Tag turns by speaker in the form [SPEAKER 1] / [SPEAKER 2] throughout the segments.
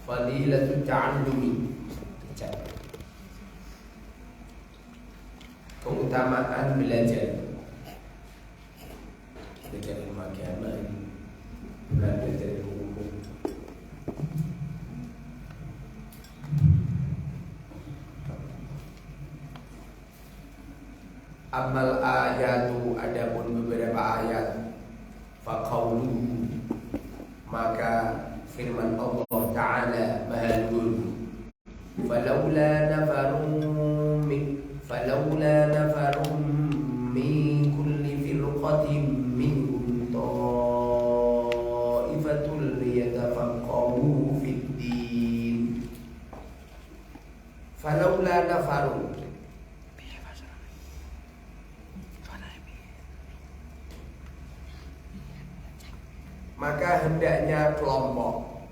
[SPEAKER 1] Fadilatut ta'allumi, keutamaan belajar. Belajar ilmu agama, belajar ilmu hukum. Amal ayatu, adapun beberapa ayat, faqauluhu, maka firman Allah Ta'ala Maha Luhur, falaula nafarum min kulli firqatin minhum ta'ifatul liyatafaqahu fid din. Falaula nafarum, maka hendaknya kelompok,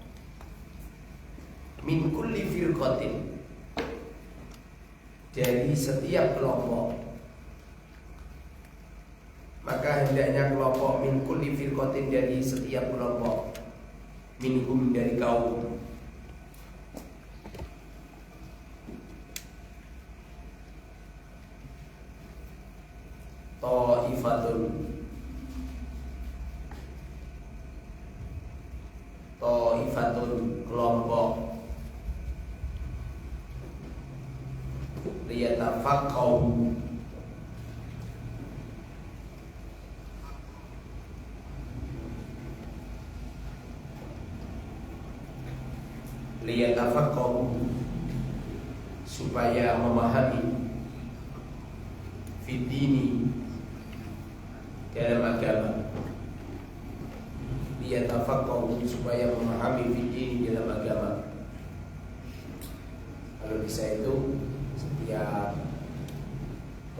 [SPEAKER 1] min kulli firqatin, dari setiap kelompok, maka hendaknya kelompok, min kulli firqatin, dari setiap kelompok, minhum, dari kaum, ta'ifatun, kelompok, liyatafaqahu, supaya memahami, fidini, dalam agama, liyatafaqahu, supaya memahami fidini, dalam agama. Kalau bisa itu setiap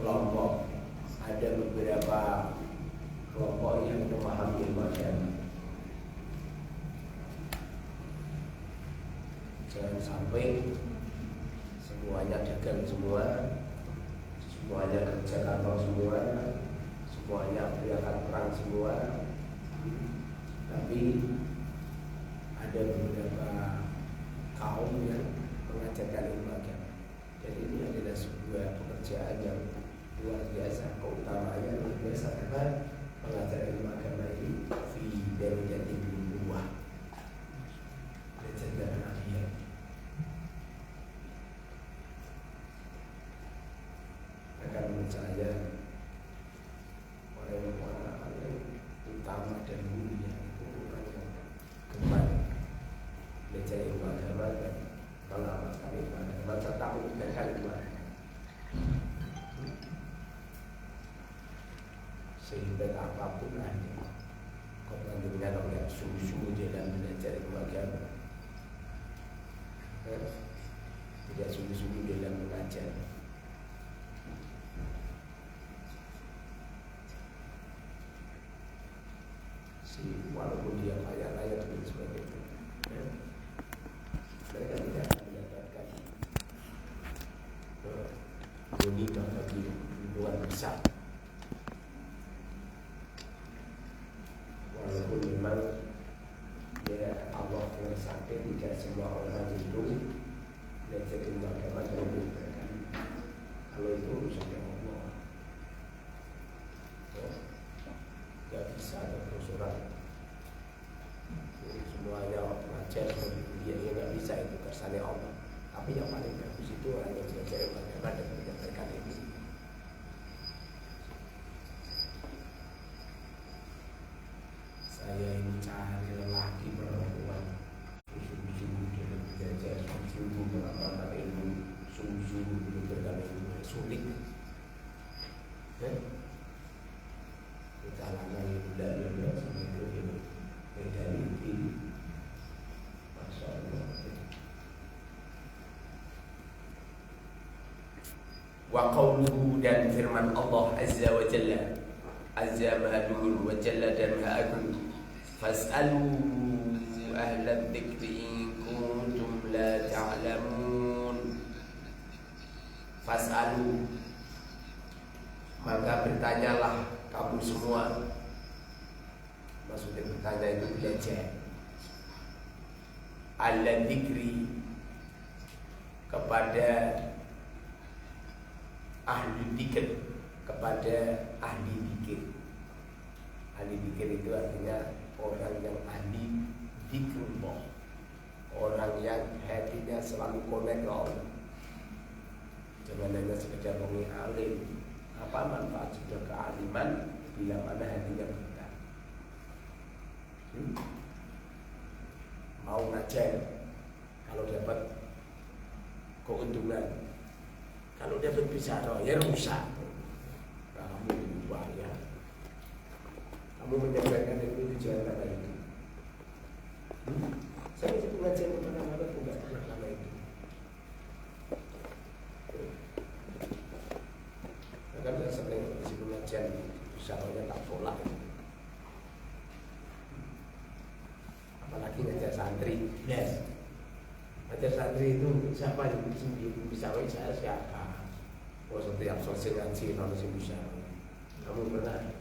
[SPEAKER 1] kelompok ada beberapa kelompok yang memahami ilmu agama. Jangan sampai semuanya dagang semua, semuanya kerja kantor semua, semuanya berangkat perang semua, tapi ada beberapa kaum yang mengajarkan ilmu agama. Jadi ini adalah sebuah pekerjaan yang luar biasa, keutamaannya luar biasa, karena mengajar ilmu agama ini fi darajatin nubuwah, derajat kenabian. Akan menurut saya orang-orang yang utama dan mulia itu orang yang gemar belajar ilmu agama dan mengamalkan ilmu agama serta menegakkan ilmu agama, sehingga apapun ada kau dengan orang yang sungguh-sungguh dalam belajar ilmu agama, tidak sungguh-sungguh dalam mengajar, walaupun dia kaya-kaya dan sebagainya, mereka tidak akan mendapatkan ghanimah bagi luar besar. Walaupun memang ya Allah mengesahkan jika semua orang itu belajar ilmu agama dan berkali, kalau itu urusannya Allah, tidak bisa ada surat semuanya mengajar dia nggak bisa, itu kersane Allah. Tapi yang paling bagus itu orang yang belajar ilmu agama dan menyampaikan ini. Saya ini cari lelaki perempuan sungguh-sungguh dalam belajar, sungguh-sungguh mengamalkan ilmu, sungguh-sungguh belajar ilmu, sulit. Kita lama belajar sama itu dari ini, Masya Allah. Wa qawluhu, dan firman Allah Azza wa Jalla, Azza Maha Luhur, wa Jalla dan Maha Agung, fas'alu ahla dzikri in kuntum la ta'lamun. Fas'alu, maka bertanyalah kamu semua. Maksudnya bertanya itu belajar. ala dzikri, kepada ahli dzikir, kepada ahli dzikir. Ahli dzikir itu artinya orang yang ahli dzikrullah, orang yang hatinya selalu connect ke Allah. Jangan hanya sekedar ngomong alim. Apa manfaat sudah kealiman bila mana hatinya buta? Mau ngajar, kalau dapat keuntungan, kalau dapat bicara ya rusak. Kamu lupa ya. Kamu menyampaikan itu tujuan apa itu? Saya itu ngajar kemana-mana tidak pernah lama itu. Kan saya sering di pengajian bicaranya tak pola. Apalagi ngajar santri. Yes. Ngajar santri itu siapa yang bisa saya siapa? Oh, setiap selesai ngaji harus bisa. Kamu pernah?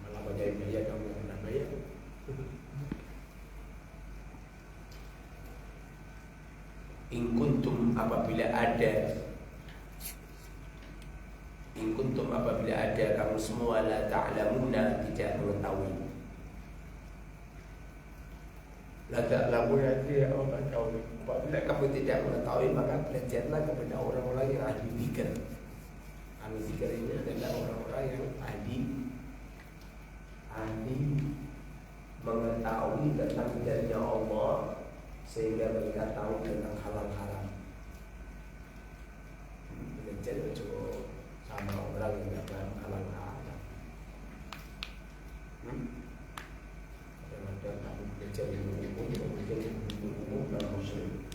[SPEAKER 1] Malah banyak biaya kamu yang pernah bayar. In kuntum apabila ada kamu semua la ta'lamuna, tidak mengetahui. La ta'lamuna dia orang tahu. Apabila kamu tidak mengetahui, maka belajarlah kepada orang-orang yang ahli zikir. Ahli zikir ini adalah orang-orang yang ahli mengetahui tentang jalannya Allah, sehingga mereka tahu tentang halal haram. Belajar itu sama orang yang tidak paham halal haram. Kadang-kadang kamu belajar ilmu hukum, kemudian ilmu dan muslim.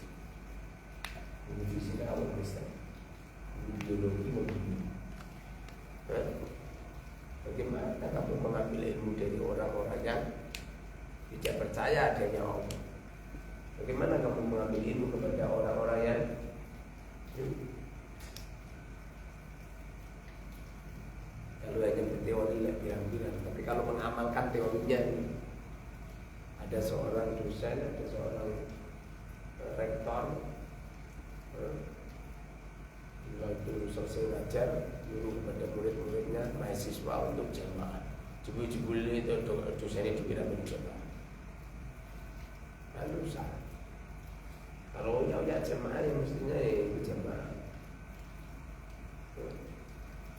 [SPEAKER 1] Ini fisika awal Kristen, biologi begini. Bagaimana kamu mengambil ilmu dari orang-orang yang tidak percaya adanya Allah? Bagaimana kamu mengambil ilmu kepada orang-orang yang kalau hanya berteori lah bilang-bilang, tapi kalau mengamalkan teorinya, ada seorang dosen, ada seorang rektor, waktu selesai ngajar, nyuruh kepada murid-muridnya, mahasiswa untuk jamaah. Jebul-jebul itu dosennya dikira menjamaah. Lalu salah. Kalau ya jamaah yang mestinya itu jamaah.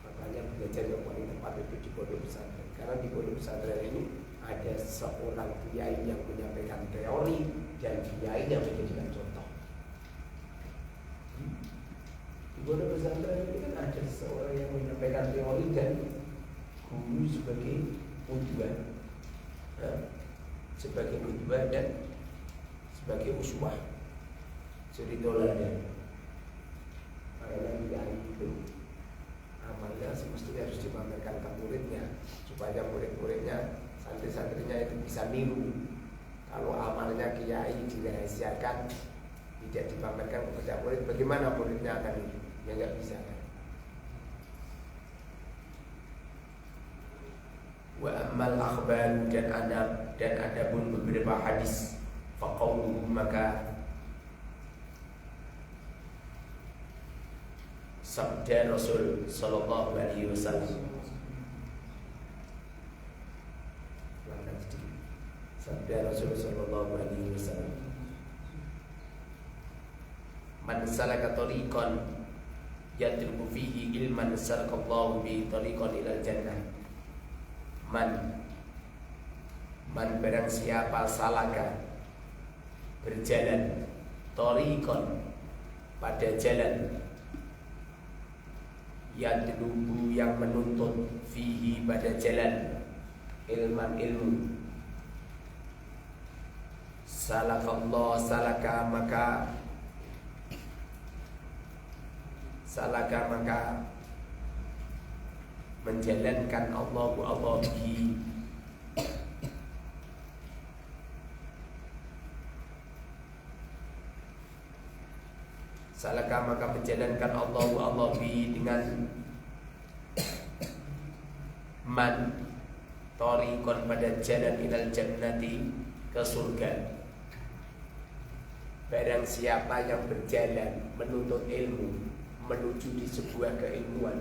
[SPEAKER 1] Makanya belajar yang paling tepat itu di pondok pesantren. Karena di pondok pesantren ini ada seorang kiai yang menyampaikan teori dan kiai yang menjadikan contoh. Di pondok pesantren ini kan ada seorang yang menyampaikan teori dan guru sebagai qudwah, sebagai qudwah dan sebagai uswah, jadi teladan. Karena kiai itu amalnya semestinya harus dipamerkan ke muridnya, supaya murid-muridnya, santri-santrinya itu bisa niru. Kalau amalnya kiai dirahasiakan, tidak dipamerkan kepada murid, bagaimana muridnya akan niru? Ya nggak bisa kan? Wa amal akhbar, dan ada pun beberapa hadis. Faqauluhu, maka sabda Rasul sallallahu alaihi wasallam. Sabda Rasul sallallahu alaihi wasallam. Man salaka tariqan yatlubu fihi ilman salaqallahu bi tariqan ilal jannah. Man barang siapa salaka, berjalan, tariqan, pada jalan, yatlubu, yang menuntut, fihi, pada jalan, ilman, ilmu, salakallah, salaka maka menjalankan Allah bihi, salaka maka menjalankan Allah bihi dengan man tariqan, pada jalan ilal jannati, ke surga. Barang siapa yang berjalan menuntut ilmu menuju di sebuah keilmuan,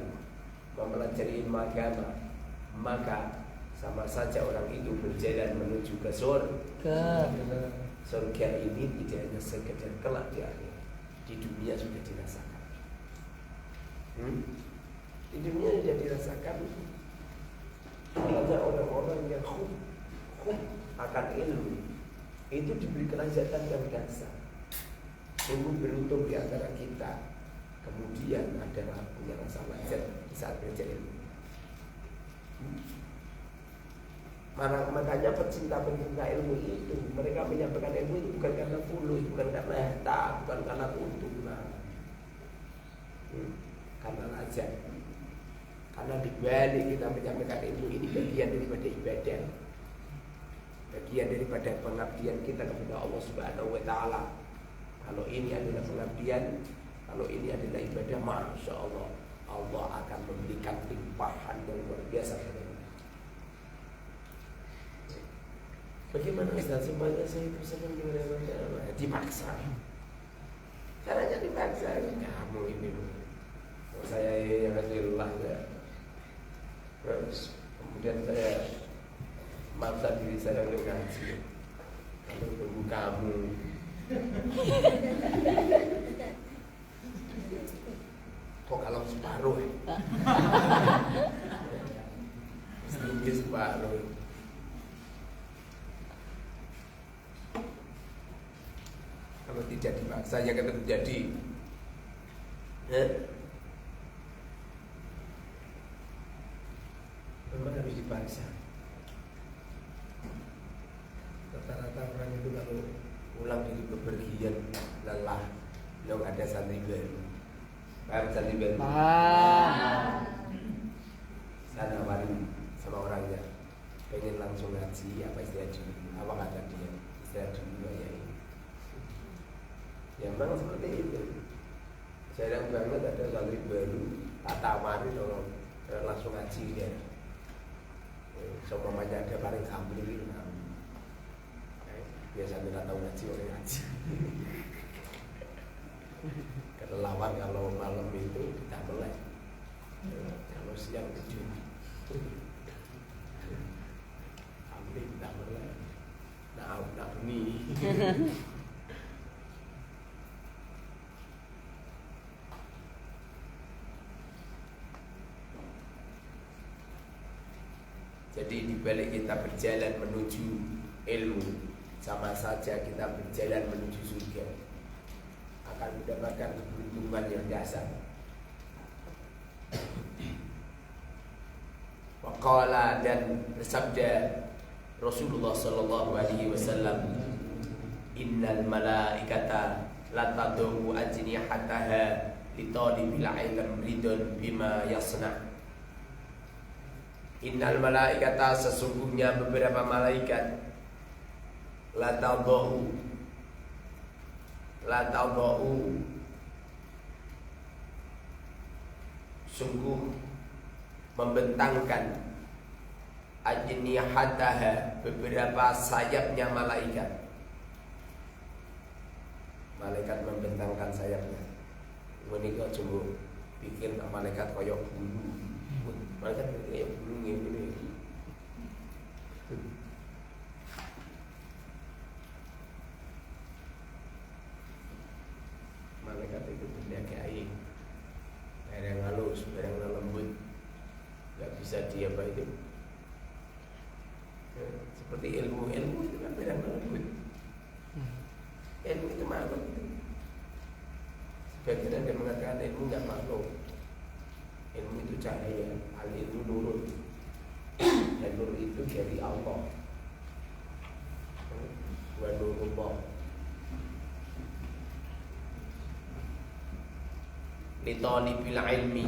[SPEAKER 1] mempelajari ilmu agama, maka sama saja orang itu berjalan menuju ke surga. Surga ini tidak hanya sekedar kelak di akhir, di dunia sudah dirasakan. Di dunia sudah dirasakan. Banyak orang-orang yang khub akan ilmu itu diberi kelezatan yang dasar. Sungguh beruntung di antara kita kemudian adalah punya rasa wajar di saat belajar ilmu. Makanya pecinta-pecinta ilmu itu mereka menyampaikan ilmu itu bukan karena fulus, bukan karena harta, bukan karena keuntungan, karena lazat. Karena di balik kita menyampaikan ilmu ini bagian daripada ibadah, bagian daripada pengabdian kita kepada Allah Subhanahu wa Ta'ala. Kalau ini adalah pengabdian, kalau ini adalah ibadah, masya Allah, Allah akan memberikan limpahan yang luar biasa kepada kita. Bagaimana Ustaz? Semuanya saya itu senang dipaksa. Caranya dipaksa. Kamu ini saya yang Rasulullah ya. Terus kemudian saya maksa diri saya untuk ngaji. Kalau tunggu kamu kok kalau separuh sedikit separuh. Kalau tidak dipaksa yang akan terjadi memang harus dipaksa. Rata-rata orang itu kalau pulang dari bepergian lelah, belum ada santri baru. Paham santri baru? Saya nawarin sama orangnya, pengen langsung ngaji, apa istilah dulu? Apa kata dia? Istilah dulu ya. Ya memang seperti itu. Jarang banget ada santri baru, tak tawarin orang langsung ngaji dia. Seumpamanya ada paling kambing biasanya nggak tahu ngaji orang ngaji. Kelelawar kalau malam itu kita melek, kalau siang tidur. Kambing kita melek, nak bunyi. Jadi di balik kita berjalan menuju ilmu, sama saja kita berjalan menuju surga, akan mendapatkan keberuntungan yang dasar. Waqala, dan bersabda Rasulullah sallallahu alaihi wasallam, innal malaikata la tad'u ajnihataha li talibil ilm ridon bima yasna. Innal malaikata, sesungguhnya beberapa malaikat, la tad'u sungguh membentangkan ajnihataha, beberapa sayapnya malaikat. Malaikat membentangkan sayapnya. Ini kok coba pikir malaikat koyok bulu. Malaikat kayak bulu ini. Malaikat itu benda kayak yang halus, yang lembut, nggak bisa dia apa itu. Seperti ilmu itu kan benda lembut. Ilmu itu makhluk itu. Sebagian ada mengatakan ilmu nggak makhluk. Ilmu itu cahaya, al-ilmu nurun. Dan nur itu dari Allah. Wa nurullah. Li talibil ilmi,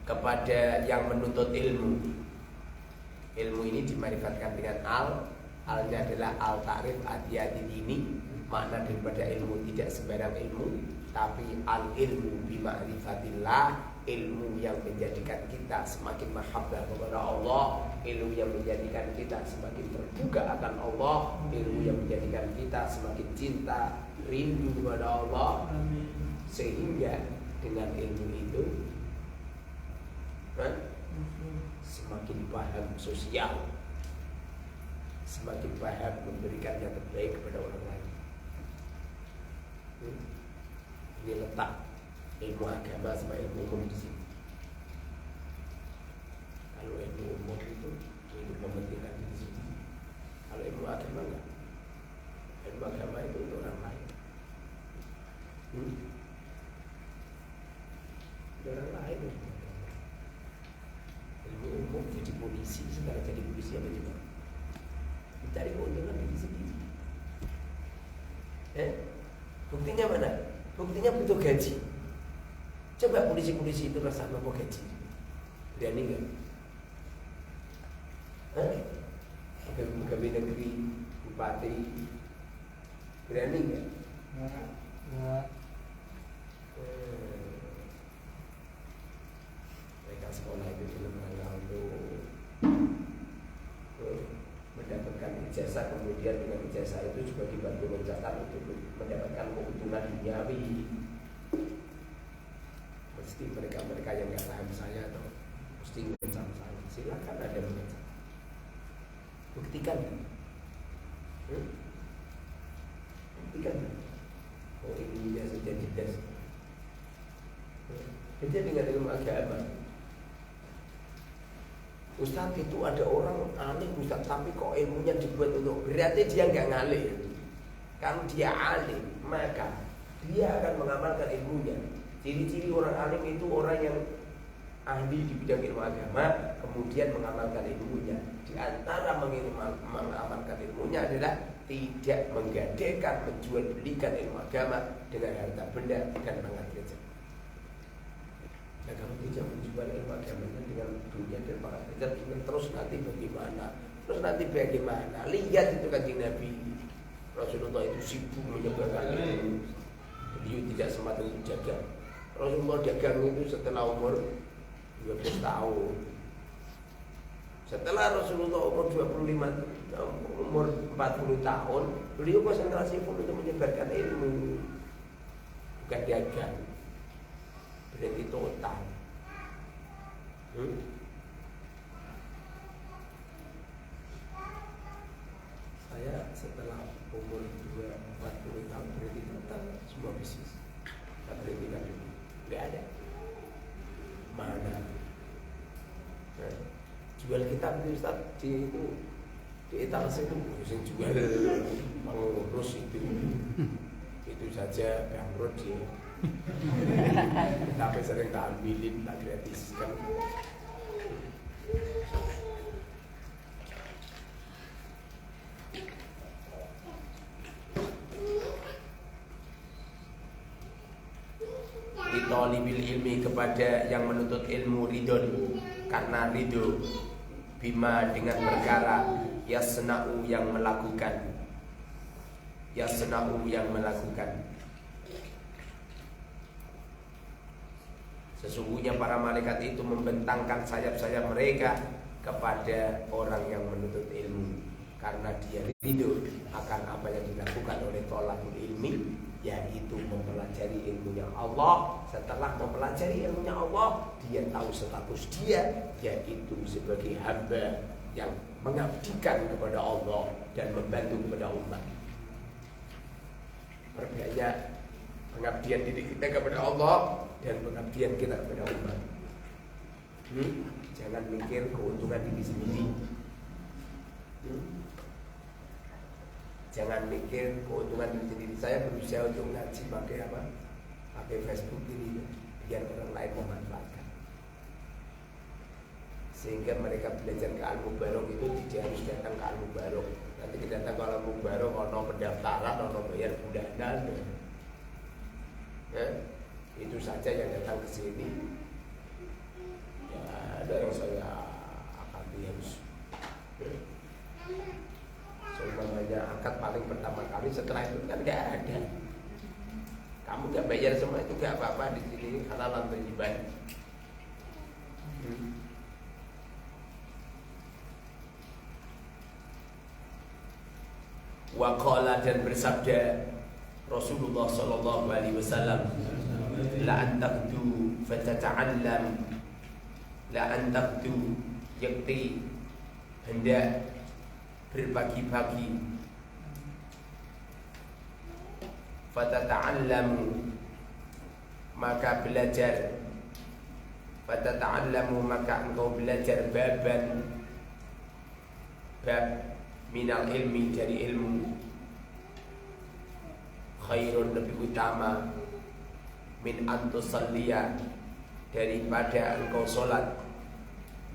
[SPEAKER 1] kepada yang menuntut ilmu. Ilmu ini dimarifatkan dengan al-nya adalah al-ta'rif hati-hati ini. Makna daripada ilmu tidak sembarang ilmu, tapi al-ilmu bima'rifatillah, ilmu yang menjadikan kita semakin mahabbah kepada Allah, ilmu yang menjadikan kita semakin terbuka akan Allah, ilmu yang menjadikan kita semakin cinta, rindu kepada Allah. Sehingga dengan ilmu itu semakin paham sosial, semakin paham memberikan yang terbaik kepada orang lain. Ini letak ilmu agama sama ilmu umum di sini. Kalau ilmu umum itu mementingkan di sini. Kalau ilmu agama enggak. Ilmu agama itu untuk orang lain. Orang lain. Ilmu umum jadi polisi, sekarang jadi polisi apa juga? Mencari keuntungan diri sendiri. Buktinya mana? Buktinya butuh gaji. Coba polisi-polisi itu rasa apa gaji? Berani nggak? Pegawai negeri, bupati, berani nggak? Nggak. Mereka sekolah itu dalam rangka untuk mendapatkan ijazah, kemudian dengan ijazah itu juga dibantu mencatat untuk mendapatkan keuntungan duniawi. Mesti mereka yang nggak paham saya atau mesti ngecam saya, silakan ada mengecam. Buktikan, buktikan. Oh ini dia sudah jelas. Beda dengan ilmu agama. Ustaz itu ada orang alim Ustaz, tapi kok ilmunya dibuat untuk, berarti dia nggak ngalim. Kalau dia alim, maka dia akan mengamalkan ilmunya. Ciri-ciri orang alim itu orang yang ahli di bidang ilmu agama, kemudian mengamalkan ilmunya. Di antara mengamalkan ilmunya adalah tidak menggadekan, menjual belikan ilmu agama dengan harta benda dan pangkat derajat. Nah kalau tidak menjual ilmu agamanya dengan dunia dan pangkat derajat, terus nanti bagaimana? Terus nanti bagaimana? Lihat itu Kanjeng Nabi. Rasulullah itu sibuk menyebarkan ilmu. Beliau tidak sempat untuk jaga. Rasulullah dagang itu setelah umur 12 tahun. Setelah Rasulullah umur 40 tahun, beliau konsentrasi pun untuk menyebarkan ilmu, bukan dagang. Berarti total. Saya setelah umur 40 tahun berarti total semua bisnis. Tak berhenti kan? Nggak ada. Mana? Jual kitab itu Ustaz di etalase itu yang jual mengurus itu saja bangkrut dia. Tapi sering tak ambilin, tak gratiskan. Litolibil ilmi, kepada yang menuntut ilmu, ridon, karena ridho, bima, dengan perkara, yasna'u, yang melakukan, yasna'u, yang melakukan. Sesungguhnya para malaikat itu membentangkan sayap-sayap mereka kepada orang yang menuntut ilmu, karena dia ridho akan apa yang dilakukan oleh thalabul ilmi, yaitu mempelajari ilmunya Allah. Setelah mempelajari ilmunya Allah, dia tahu status dia, yaitu sebagai hamba yang mengabdikan kepada Allah dan membantu kepada umat. Berbeda pengabdian diri kita kepada Allah dan pengabdian kita kepada umat. Jangan mikir keuntungan diri sendiri. Jangan mikir keuntungan diri sendiri. Saya berusaha untuk ngaji pakai apa? Pakai Facebook ini biar orang lain memanfaatkan. Sehingga mereka belajar ke Al-Mubarok itu tidak harus datang ke Al-Mubarok. Nanti kita datang ke Al-Mubarok, ono pendaftaran, ono bayar bulanan. Ya, itu saja yang datang ke sini. Ya, ada yang saya akan harus. Semuanya akad paling pertama kali, setelah itu kan nggak ada. Kamu nggak bayar semua itu nggak apa-apa, di sini halalan tayyiban.
[SPEAKER 2] Wa qala, dan bersabda Rasulullah sallallahu alaihi wasallam, la antaqdu fatata'allam, la antaqdu yakti, hendak berbagi-bagi, fatata'allamu, maka belajar, fatata'allamu, maka engkau belajar baban, bab minal ilmi, dari ilmu, khairun, lebih utama, min antusalliya, daripada engkau sholat,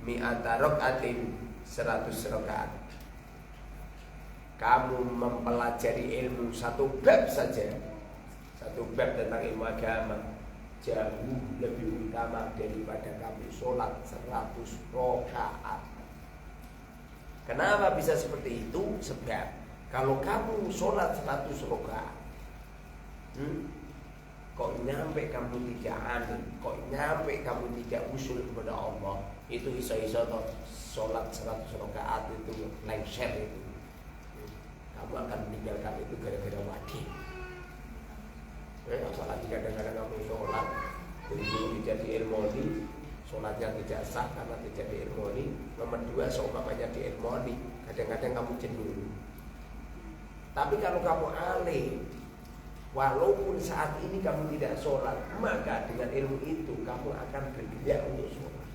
[SPEAKER 2] mi'ata rak'atin, 100 rakaat. Kamu mempelajari ilmu satu bab saja, satu bab tentang ilmu agama, jauh lebih utama daripada kamu sholat 100 rakaat. Kenapa bisa seperti itu? Sebab kalau kamu sholat 100 rakaat, kok nyampe kamu tidak alim, kok nyampe kamu tidak usul kepada Allah, itu iso-iso toh sholat 100 rakaat itu lengser itu. Kamu akan meninggalkan itu gara-gara wajib. Apalagi kadang-kadang kamu sholat itu tidak diilmoni, sholatnya tidak sah karena tidak diilmoni. Nomor 2, seumpamanya diilmoni, kadang-kadang kamu jenuh. Tapi kalau kamu alim, walaupun saat ini kamu tidak sholat, maka dengan ilmu itu kamu akan bergerak untuk sholat.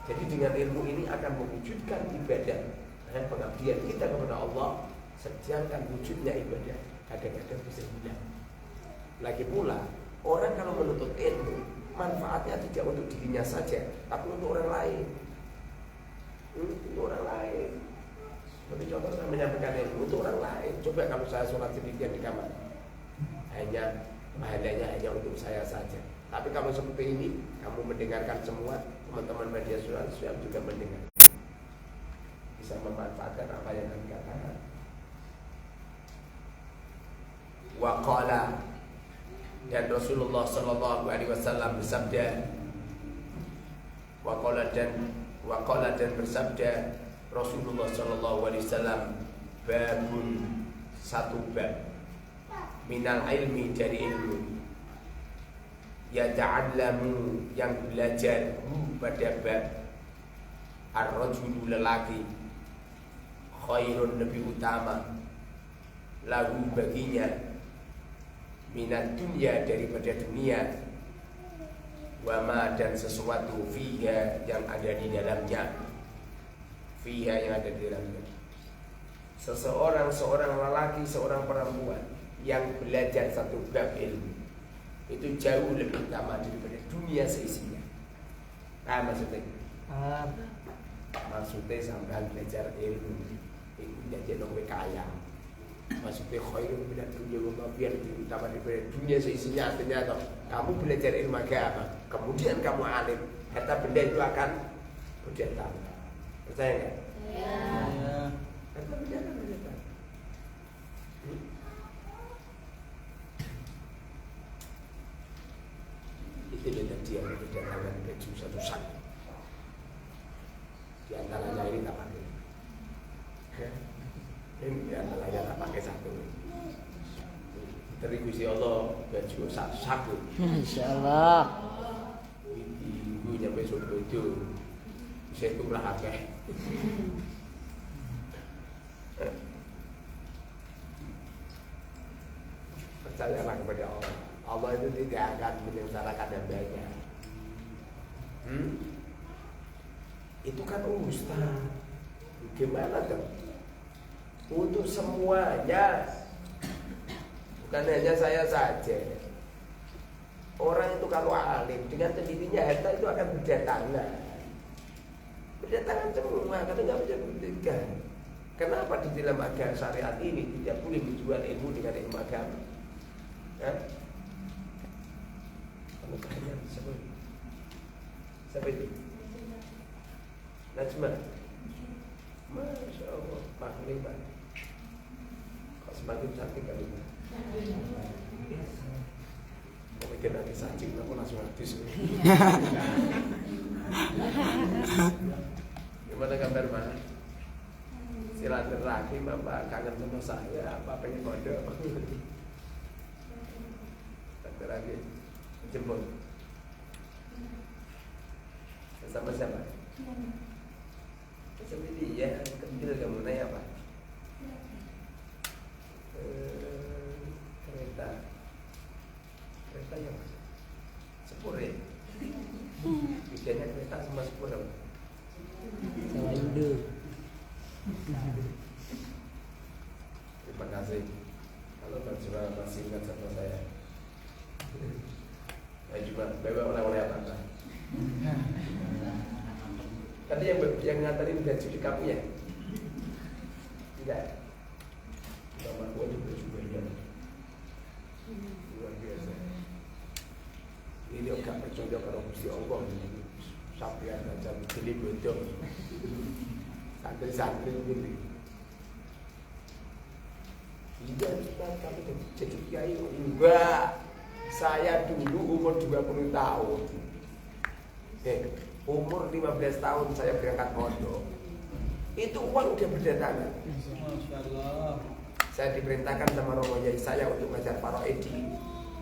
[SPEAKER 2] Jadi dengan ilmu ini akan mewujudkan ibadah, pengabdian kita kepada Allah. Sedangkan wujudnya ibadah kadang-kadang bisa hilang. Lagi pula, orang kalau menuntut ilmu, manfaatnya tidak untuk dirinya saja, tapi untuk orang lain. Untuk orang lain. Seperti contoh saya menyampaikan ilmu untuk orang lain. Coba kalau saya sholat sendirian di kamar, hanya pahalanya hanya untuk saya saja. Tapi kalau seperti ini, kamu mendengarkan semua, teman-teman media sosial juga mendengar, bisa memanfaatkan apa yang kami katakan. Wa qala, dan Rasulullah sallallahu alaihi wasallam bersabda, wa qala dan bersabda Rasulullah sallallahu alaihi wasallam, babun, satu bab, minal ilmi, dari ilmu, yata'allamu, yang belajar, pada bab, ar-rajulu, lelaki, khairun, lebih utama, lahu, baginya, minat dunia, daripada dunia, wama, dan sesuatu, fiha, yang ada di dalamnya, fiha, yang ada di dalamnya. Seorang lelaki, seorang perempuan yang belajar satu bab ilmu, itu jauh lebih utama daripada dunia seisinya. Maksudnya? Maksudnya sampai belajar ilmu itu jadi lebih kaya. Maksudnya khairun minad dunya wa ma fiha, lebih utama daripada dunia seisinya. Artinya atau kamu belajar ilmu agama, kemudian kamu alim, harta benda itu akan berdatang. Percaya nggak? Iya. Harta benda akan berdatang. Itu tadi yang berdatangan baju satu sak. Di antaranya ini tak pakai. Ini antaranya tak pakai satu. Dari Gusti Allah baju satu.
[SPEAKER 3] Insyaallah.
[SPEAKER 2] Ibu nyampe Surabaya, saya turah akeh. Percayalah kepada Allah. Allah itu tidak akan menyengsarakan hambanya. Itu kan ustaz. Gimana dong? Untuk semuanya, bukan hanya saya saja. Orang itu kalau alim, dengan sendirinya harta itu akan berdatangan. Berdatangan semua, karena nggak bisa berbeda. Kenapa di dalam agama syariat ini tidak boleh menjual ilmu dengan ilmu agama? Kamu tanya siapa itu? Najma. Masya Allah, Pak Lima. Kok semakin cantik kali ini? Mau mikir nanti sajing, aku langsung habis. Gimana kabar Mas? Silaturahim apa kangen sama saya apa pengen kode? Silaturahim jemput sama siapa? Sendiri ya, kecil kamu naik apa? Kereta ya Mas? Sepur ya? Bedanya kereta sama sepur apa?
[SPEAKER 3] Sama Indo.
[SPEAKER 2] Terima kasih. Kalau Bapak masih ingat sama saya. Saya juga bawa oleh-oleh apa? Tadi yang nganterin baju di kamu ya? Tidak. Sama gue juga ya. Luar biasa. Ini agak percaya kalau Gusti Allah ini sampai aja jadi bodoh. Santri-santri ini. Iya, kami jadi kiai enggak. Saya dulu umur 20 tahun. Umur 15 tahun saya berangkat pondok. Itu uang udah berdatangan.
[SPEAKER 3] Masyaallah.
[SPEAKER 2] Saya diperintahkan sama Romo Yai saya untuk ngajar paroid di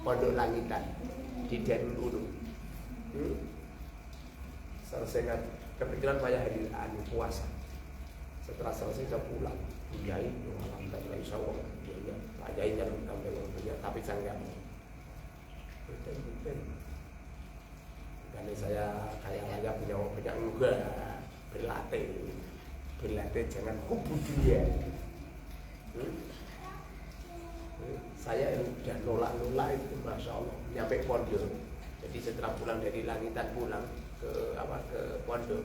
[SPEAKER 2] Pondok Langitan di Darul Ulum. Selesai kebetulan saya hari puasa. Setelah selesai saya pulang. Yai, alhamdulillah insyaallah. Ya, Pak Yai jangan sampai punya, tapi saya enggak mau. Betul. Karena saya kayak punya enggak berlatih jangan kubu dia. Saya udah nolak itu masya Allah nyampe pondok. Jadi setelah pulang dari Langitan pulang ke pondok,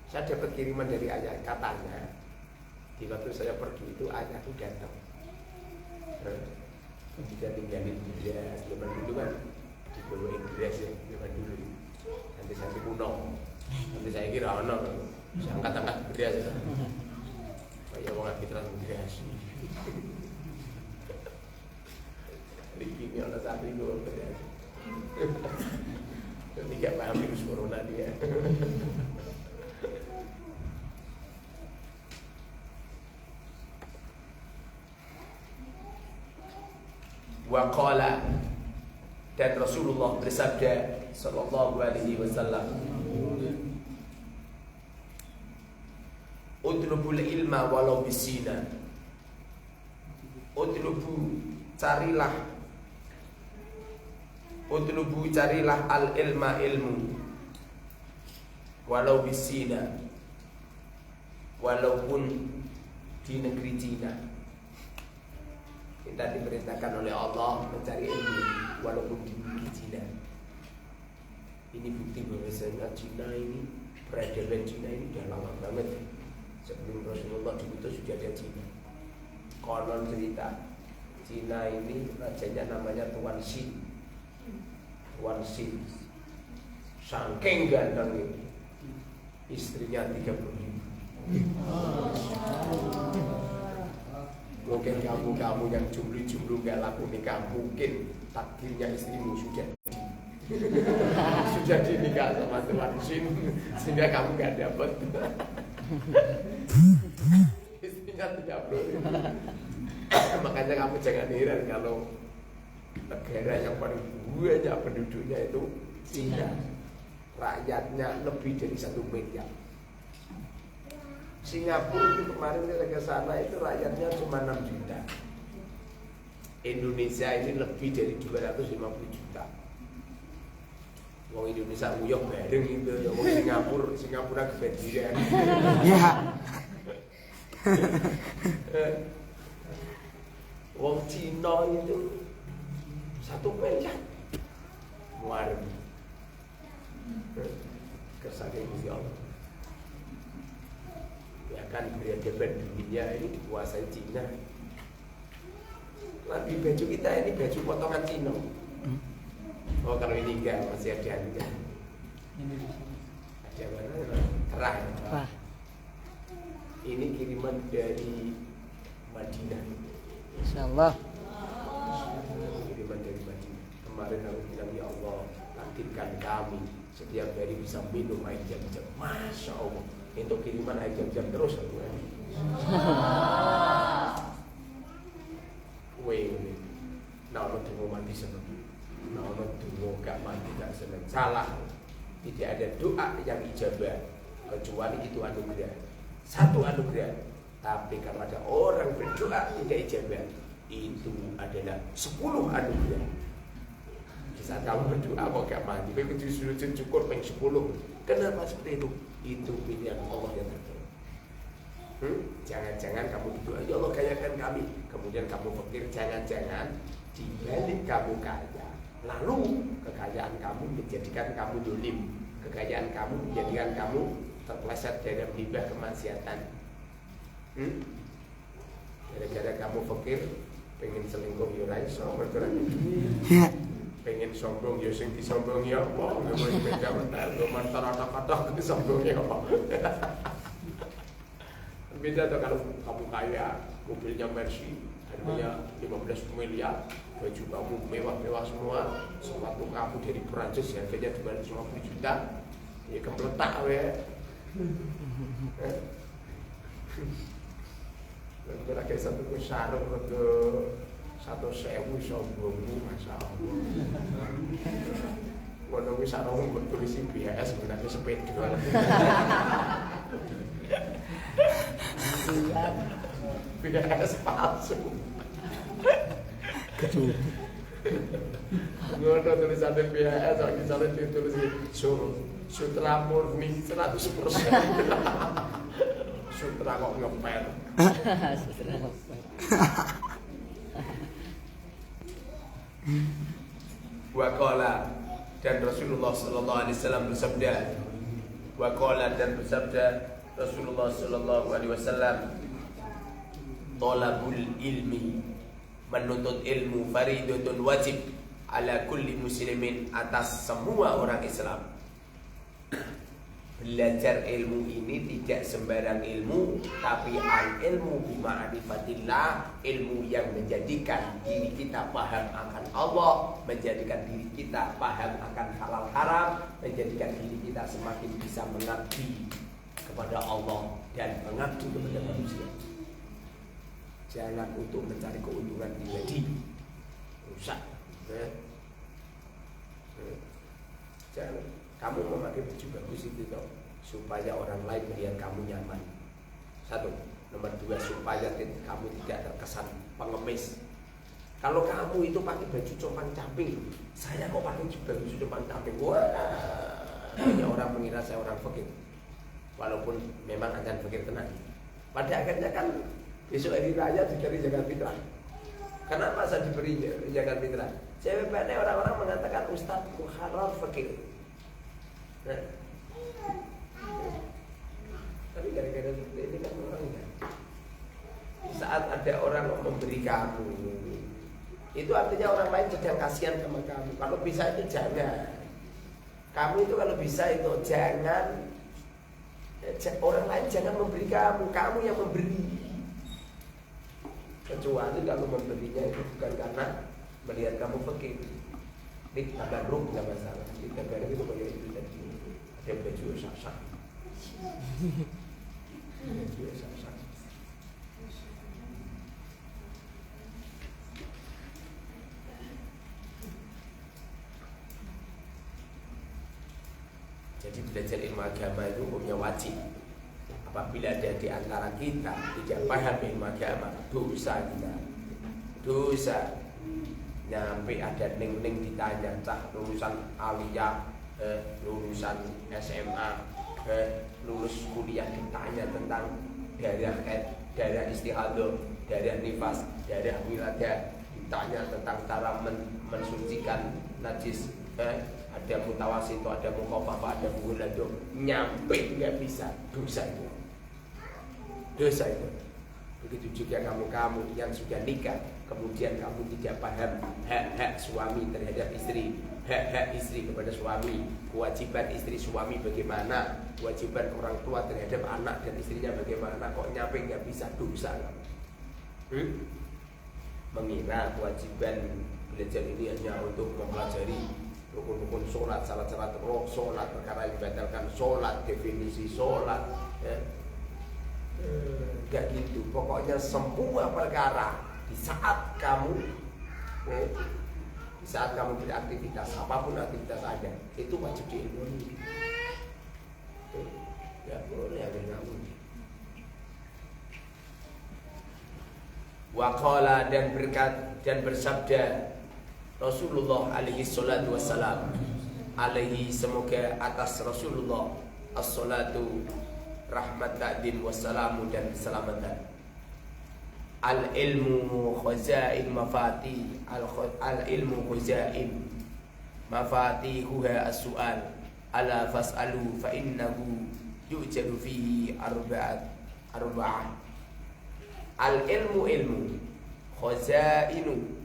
[SPEAKER 2] saya dapat kiriman dari ayah, katanya di waktu saya pergi itu ayahku datang. Dia tinggalin dia zaman dulu kan di Pulau Inggris ya zaman dulu. Nanti saya kuno, nanti saya kira saya angkat beras ya. Kayak mau ngambil transmigrasi. Ini orang santri gue beras. Tidak paham virus corona dia. Waqala, dan Rasulullah bersabda sallallahu alaihi wasallam, utlubul ilma walau bisina. Carilah al ilma ilmu walau bisina, walaupun di negeri Cina. Kita diperintahkan oleh Allah mencari ilmu walaupun di negeri Cina. Ini bukti bahwasanya Cina ini, peradaban Cina ini sudah lama banget. Sebelum Rasulullah dulu itu sudah ada Cina. Konon cerita Cina ini rajanya namanya Tuan Xin. Tuan Xin saking ganteng, istrinya 30.000. Mungkin kamu yang jomblo gak laku nikah, mungkin takdirnya istrimu sudah dinikah sama Tuan Xin, sehingga kamu gak dapat. Istrinya 30. Makanya kamu jangan heran kalau negara yang paling banyak penduduknya itu Cina. Rakyatnya lebih dari 1 miliar. Singapura itu kemarin kita ke sana itu rakyatnya cuma 6 juta. Indonesia ini lebih dari 250 juta. Wong Indonesia nguyok bareng itu ya, wong Singapura kebanjiran.
[SPEAKER 3] Ya.
[SPEAKER 2] Wong Cina itu 1 miliar. Muarem. Kersane Gusti Allah. Ya kan peradaban dunia ini dikuasai Cina. Nanti baju kita ini baju potongan Cina. Oh kalau ini enggak, masih ada enggak? Ada mana? Terang.
[SPEAKER 3] Wah.
[SPEAKER 2] Ini kiriman dari Madinah.
[SPEAKER 3] Insyaallah.
[SPEAKER 2] Kiriman dari Madinah. Kemarin aku bilang ya Allah, takdirkan kami setiap hari bisa minum air jam-jam. Masya Allah, untuk kiriman air jam-jam terus aku ini. Weh, nah ono dungo mati seneng, nah ono dungo gak mati gak seneng. Salah, tidak ada doa yang ijabah kecuali itu anugerah. Satu anugerah. Tapi kalau ada orang berdoa tidak ijabah, itu adalah 10 anugerah. Di saat kamu berdoa kok gak mati, begitu sujud syukur peng 10. Kenapa seperti itu? Itu pilihan Allah yang terbaik. Jangan-jangan kamu berdoa, ya Allah kayakan kami, kemudian kamu pikir jangan-jangan dibalik kamu kaya, lalu kekayaan kamu menjadikan kamu dolim, kekayaan kamu menjadikan kamu terpeleset dalam hibah kemaksiatan. Gara-gara kamu pikir pengen selingkuh yo ra iso, pengen sombong yo sing disombongi apa, nggo sepeda motor motor otak-otak disombongi apa. Beda tuh kalau kamu kaya, mobilnya Mercy, harganya 15 miliar, baju kamu mewah-mewah semua, sepatu kamu dari Perancis harganya 250 juta, ya kepletak ya. Lalu lagi satu sarung ke 1.000 sombongmu, masya Allah. Ngono wis sarung bertulis BHS sebenarnya sepeda. BHS palsu. Ngono tulisannya BHS, misalnya ditulis sutra murni 100%. Sutra kok ngepel.
[SPEAKER 3] Sutra ngepel.
[SPEAKER 2] Waqala, dan Rasulullah sallallahu alaihi wasallam bersabda. Waqala, dan bersabda Rasulullah sallallahu alaihi wasallam, talabul ilmi, menuntut ilmu faridatun wajib ala kulli muslimin, atas semua orang Islam. Belajar ilmu ini tidak sembarang ilmu, tapi al ilmu bima'rifatillah, ilmu yang menjadikan diri kita paham akan Allah, menjadikan diri kita paham akan halal haram, menjadikan diri kita semakin bisa mengabdi kepada Allah dan mengabdi kepada manusia. Jangan untuk mencari keuntungan pribadi, rusak. Jangan. Kamu memakai baju bagus itu toh, supaya orang lain melihat kamu nyaman. Satu. Nomor 2, supaya kamu tidak terkesan pengemis. Kalau kamu itu pakai baju compang-camping, saya kok pakai baju compang-camping, wah, banyak orang mengira saya orang fakir. Walaupun memang akan fakir tenang. Pada akhirnya kan besok hari raya diberi zakat fitrah. Kenapa saya diberi zakat fitrah? Sebenarnya orang-orang mengatakan Ustadz Muharrar fakir. Nah, tapi gara-gara ini kan orangnya, saat ada orang memberi kamu, itu artinya orang lain sedang kasihan sama kamu. Kalau bisa itu jangan. Kamu itu kalau bisa itu jangan. Orang lain jangan memberi kamu, kamu yang memberi. Kecuali kalau memberinya itu bukan karena melihat kamu fakir. Ini tabarruk nggak masalah. Kita bareng itu kayak itu tadi. Ada baju sak-sak. Baju sak-sak. Jadi belajar ilmu agama itu hukumnya wajib. Apabila ada di antara kita tidak paham ilmu agama, dosa kita. Dosa. Nyampe ada ning-ning ditanya, cah lulusan aliyah, lulusan SMA, lulus kuliah ditanya tentang darah istihadah, darah nifas, darah wiladah, ditanya tentang cara mensucikan najis, ada mutawasito, ada mukhafafah, ada mughalladzah, nyampe nggak bisa, dosa itu. Dosa itu. Begitu juga kamu yang sudah nikah, kemudian kamu tidak paham hak-hak suami terhadap istri, hak-hak istri kepada suami, kewajiban istri suami bagaimana, kewajiban orang tua terhadap anak dan istrinya bagaimana, kok nyampe nggak bisa, dosa kamu. Mengira kewajiban belajar ini hanya untuk mempelajari rukun-rukun sholat, syarat-syarat sholat, perkara yang membatalkan sholat, definisi sholat, ya. Gak gitu. Pokoknya semua perkara di saat kamu, ya, di saat kamu beraktivitas, apapun aktivitas aja, itu wajib diilmuni. Ya boleh ada kamu. Waqala dan berkat dan bersabda Rasulullah alaihi salatu wassalam, alaihi semoga atas Rasulullah as-salatu rahmat ta'dim wassalamu dan keselamatan. Al ilmu khazain mafati al ilmu khazain mafatihuha as-su'al ala fas'alu fa innahu yujadu fihi arba'ah. Al ilmu khazainu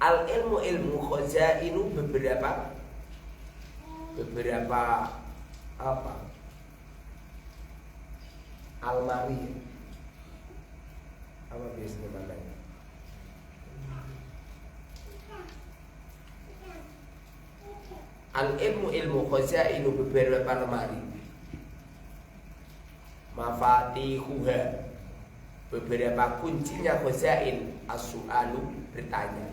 [SPEAKER 2] al ilmu khazainu beberapa apa almari apa biasanya namanya al ilmu khazainu beberapa lemari mafatihuha beberapa kuncinya khazain as-su'alu bertanya.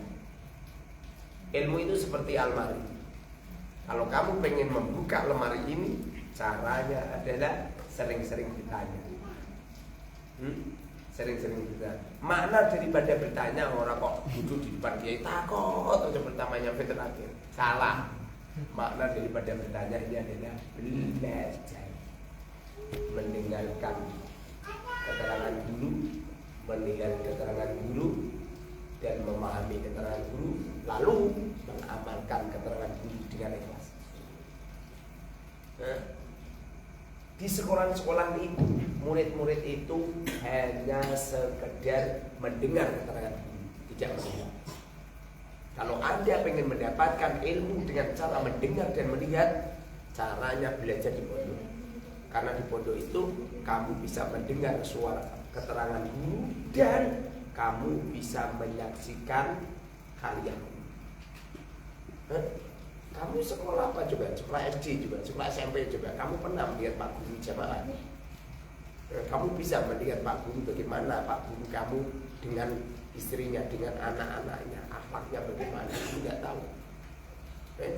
[SPEAKER 2] Ilmu itu seperti almari. Kalau kamu pengen membuka lemari ini, caranya adalah sering-sering bertanya. Sering-sering bertanya. Makna daripada bertanya, orang kok duduk di depan kiai takut aja pertamanya terakhir. Salah. Makna daripada bertanya ini adalah belajar, mendengarkan keterangan guru, mendengar keterangan guru, dan memahami keterangan guru, lalu mengamalkan keterangan guru dengan ikhlas. Di sekolah-sekolah itu, murid-murid itu hanya sekedar mendengar keterangan guru, tidak melihat. Kalau Anda ingin mendapatkan ilmu dengan cara mendengar dan melihat, caranya belajar di pondok. Karena di pondok itu kamu bisa mendengar suara keterangan guru dan kamu bisa menyaksikan karya. Kamu sekolah apa juga? Sekolah SD juga, sekolah SMP juga. Kamu pernah melihat Pak Guru jamaah? Kamu bisa melihat Pak Guru bagaimana Pak Guru kamu dengan istrinya, dengan anak-anaknya, akhlaknya bagaimana? Kamu nggak tahu.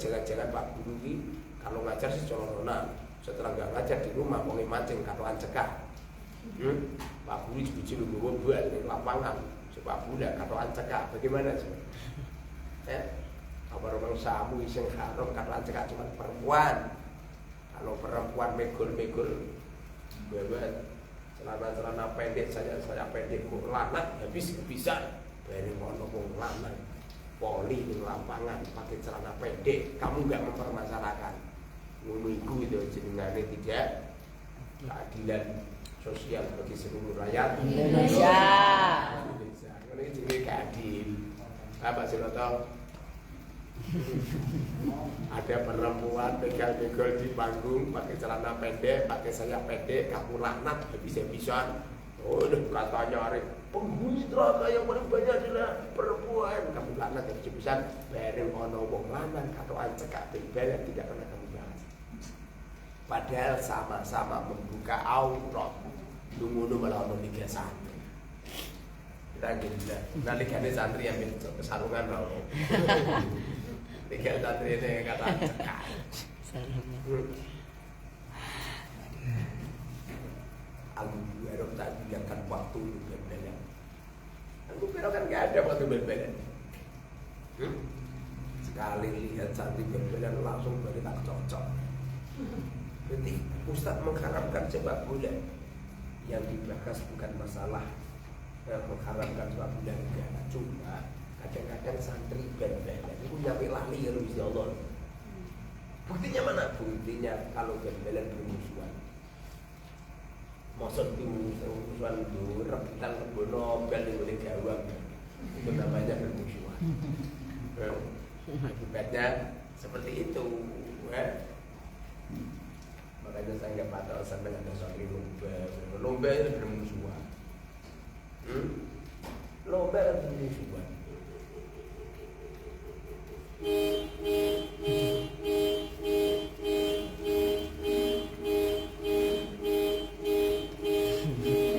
[SPEAKER 2] Jangan-jangan Pak Guru ini kalau ngajar sih colong-colongan. Setelah nggak ngajar di rumah, mau mancing katoan cekah. Pak Guru dibujuk lu buat di lapangan, coba budak katoan cekah. Bagaimana sih? Apa orang samu iseng haram katoan cekah cuma perempuan. Kalau perempuan megul-megul, bebet. Celana-celana pendek saya pendek kok lanang habis-habisan. Bareng ono wong lanang poli di lapangan pakai celana pendek, kamu enggak mempermasalahkan. Ngono iku itu jenengane tidak keadilan sosial bagi seluruh rakyat
[SPEAKER 3] Indonesia.
[SPEAKER 2] Ngono iki jenenge keadil. Pak Siroto. Ada perempuan begal-begal di panggung pakai celana pendek, pakai sayap pendek, kamu laknat habis-habisan. Oh, katanya Arif, penghuni neraka yang paling banyak adalah perempuan. Kamu laknat habis-habisan, bareng ono wong lanang katokan cekak bel tidak pernah kamu bahas. Padahal sama-sama membuka aurat. Dungu malah ono liga santri. Kita gila. Nah, ligane santri yang kesarungan loh. Tiga santri ini kata cekak. Aku Bero tak biarkan waktu berbelan. Aku Bero kan gak ada waktu berbelan. Sekali lihat santri berbelan langsung beri tak cocok. Berarti Ustaz mengharapkan sepak bola. Yang dibahas bukan masalah mengharapkan sepak bola enggak. Cuma kadang-kadang santri berbelan itu nyampe lali ya Insya Allah. Buktinya mana? Buktinya kalau berbelan bermusuhan. Maksud itu musuhan itu rebutan kebun Nobel di boleh jawab. Itu namanya bermusuhan. Akibatnya seperti itu. Makanya saya nggak patah seneng ada santri lomba itu bermusuhan. Lomba itu bermusuhan.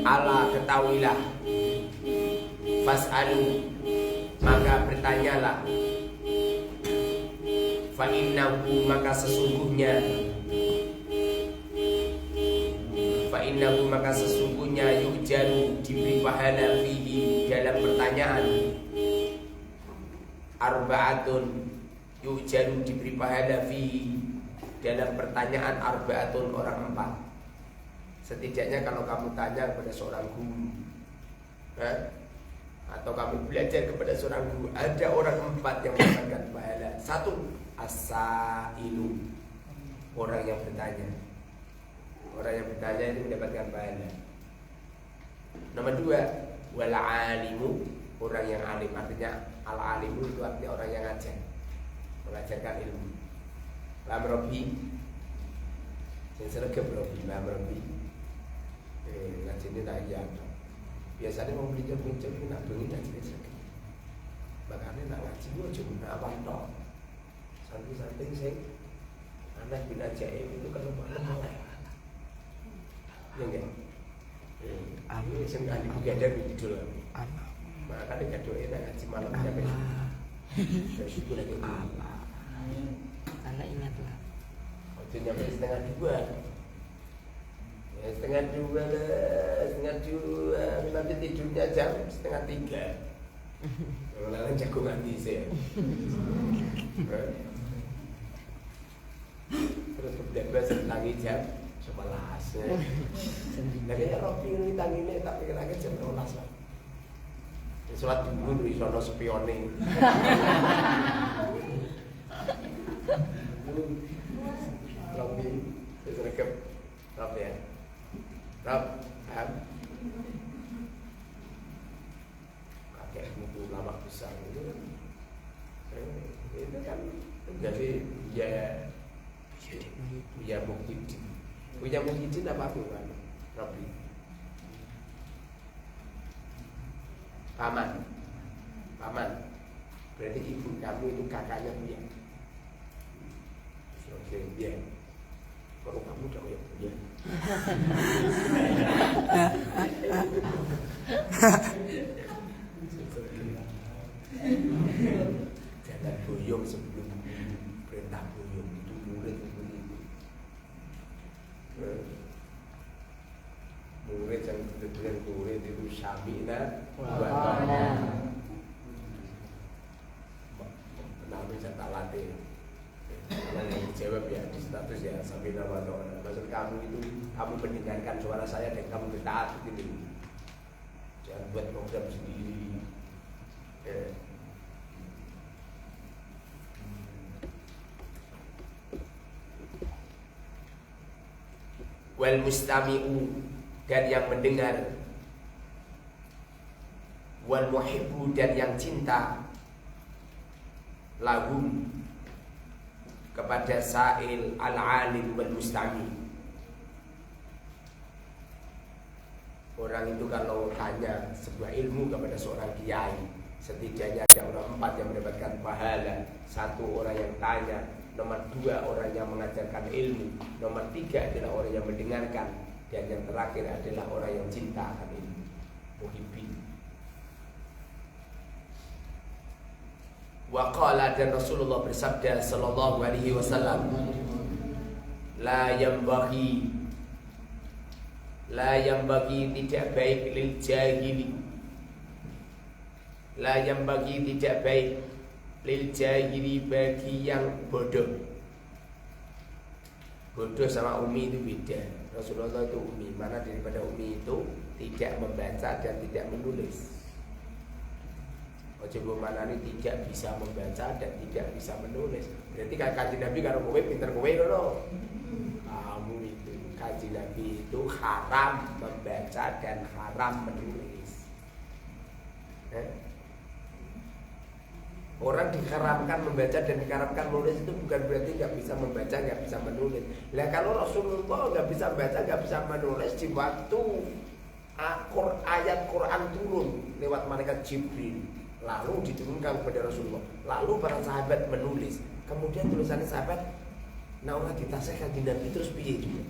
[SPEAKER 2] Ala ketahuilah, fas'alu maka bertanyalah, fa innahu maka sesungguhnya, yujaru diberi pahala fihi dalam pertanyaan, arba'atun yujaru diberi pahala fihi dalam pertanyaan, arba'atun orang 4. Setidaknya kalau kamu tanya kepada seorang guru, atau kamu belajar kepada seorang guru, ada orang 4 yang mendapatkan pahala. 1, as-sailu, orang yang bertanya. Orang yang bertanya itu mendapatkan pahala. Nomor 2, wal alimu, orang yang alim. Artinya al-alimu itu artinya orang yang ngajar, mengajarkan ilmu. Lam Robi, yang seragam Robi, Lam Robi. Ngaji ini tak iya. Biasanya mau beli pinjam itu nak beli ngaji ini. Makanya nak ngaji itu cuma apa toh. Santai-santai sih. Anak bin ajaib itu kalau malah. Ya enggak? Ini sing ahli gadar itu dulu. Makanya gadar ini ngaji malam sampai. Terus itu lagi
[SPEAKER 3] Anak ingatlah.
[SPEAKER 2] Waktu nyampe setengah 2. Setengah 2 nanti tidurnya jam setengah 3. Lalu jagungan di sini. Terus kemudian tangi jam 11. Jadi Robi ini tanginya tak pikir lagi jam 12 lah. Sholat dulu di sono spioning. Robi terus rekep Rob ya. Rob, kakek buku lama besar itu kan jadi ya Muhyiddin. Punya Muhyiddin apa bukan? Robi paman. Berarti ibu kamu itu kakaknya dia. Oke, dia. Kalau kamu udah ya punya. Jangan boyong sebelum perintah boyong, itu murid begitu. Murid yang betul-betul murid itu syamina wa kenapa bisa tak latih. Yang dijawab ya di status ya sambil nama doa. Maksud kamu itu kamu mendengarkan suara saya dan kamu bertaat gitu. Jangan buat program sendiri. Wal mustami'u, dan yang mendengar, wal muhibbu, dan yang cinta, lahum, kepada sa'il al-alim wal mustami. Orang itu kalau tanya sebuah ilmu kepada seorang kiai, setidaknya ada orang 4 yang mendapatkan pahala. 1 orang yang tanya, nomor 2 orang yang mengajarkan ilmu, nomor 3 adalah orang yang mendengarkan, dan yang terakhir adalah orang yang cinta akan ilmu, muhibbin. Wa qala, dan Rasulullah bersabda sallallahu alaihi wasallam, la yambaghi tidak baik lil jahili, la yambaghi tidak baik lil jahili bagi yang bodoh. Bodoh sama umi itu beda. Rasulullah itu umi, mana daripada umi itu tidak membaca dan tidak menulis. Ojo mana ini tidak bisa membaca dan tidak bisa menulis. Berarti kaji Nabi kalau kowe pinter kowe loh. Kamu itu kaji Nabi itu haram membaca dan haram menulis. Orang diharamkan membaca dan diharamkan menulis itu bukan berarti nggak bisa membaca, nggak bisa menulis. Lah kalau Rasulullah nggak bisa membaca, nggak bisa menulis di waktu ayat Quran turun lewat malaikat Jibril, lalu diturunkan kepada Rasulullah, lalu para sahabat menulis, kemudian tulisannya sahabat, nah orang ditasihkan di Nabi terus piye juga.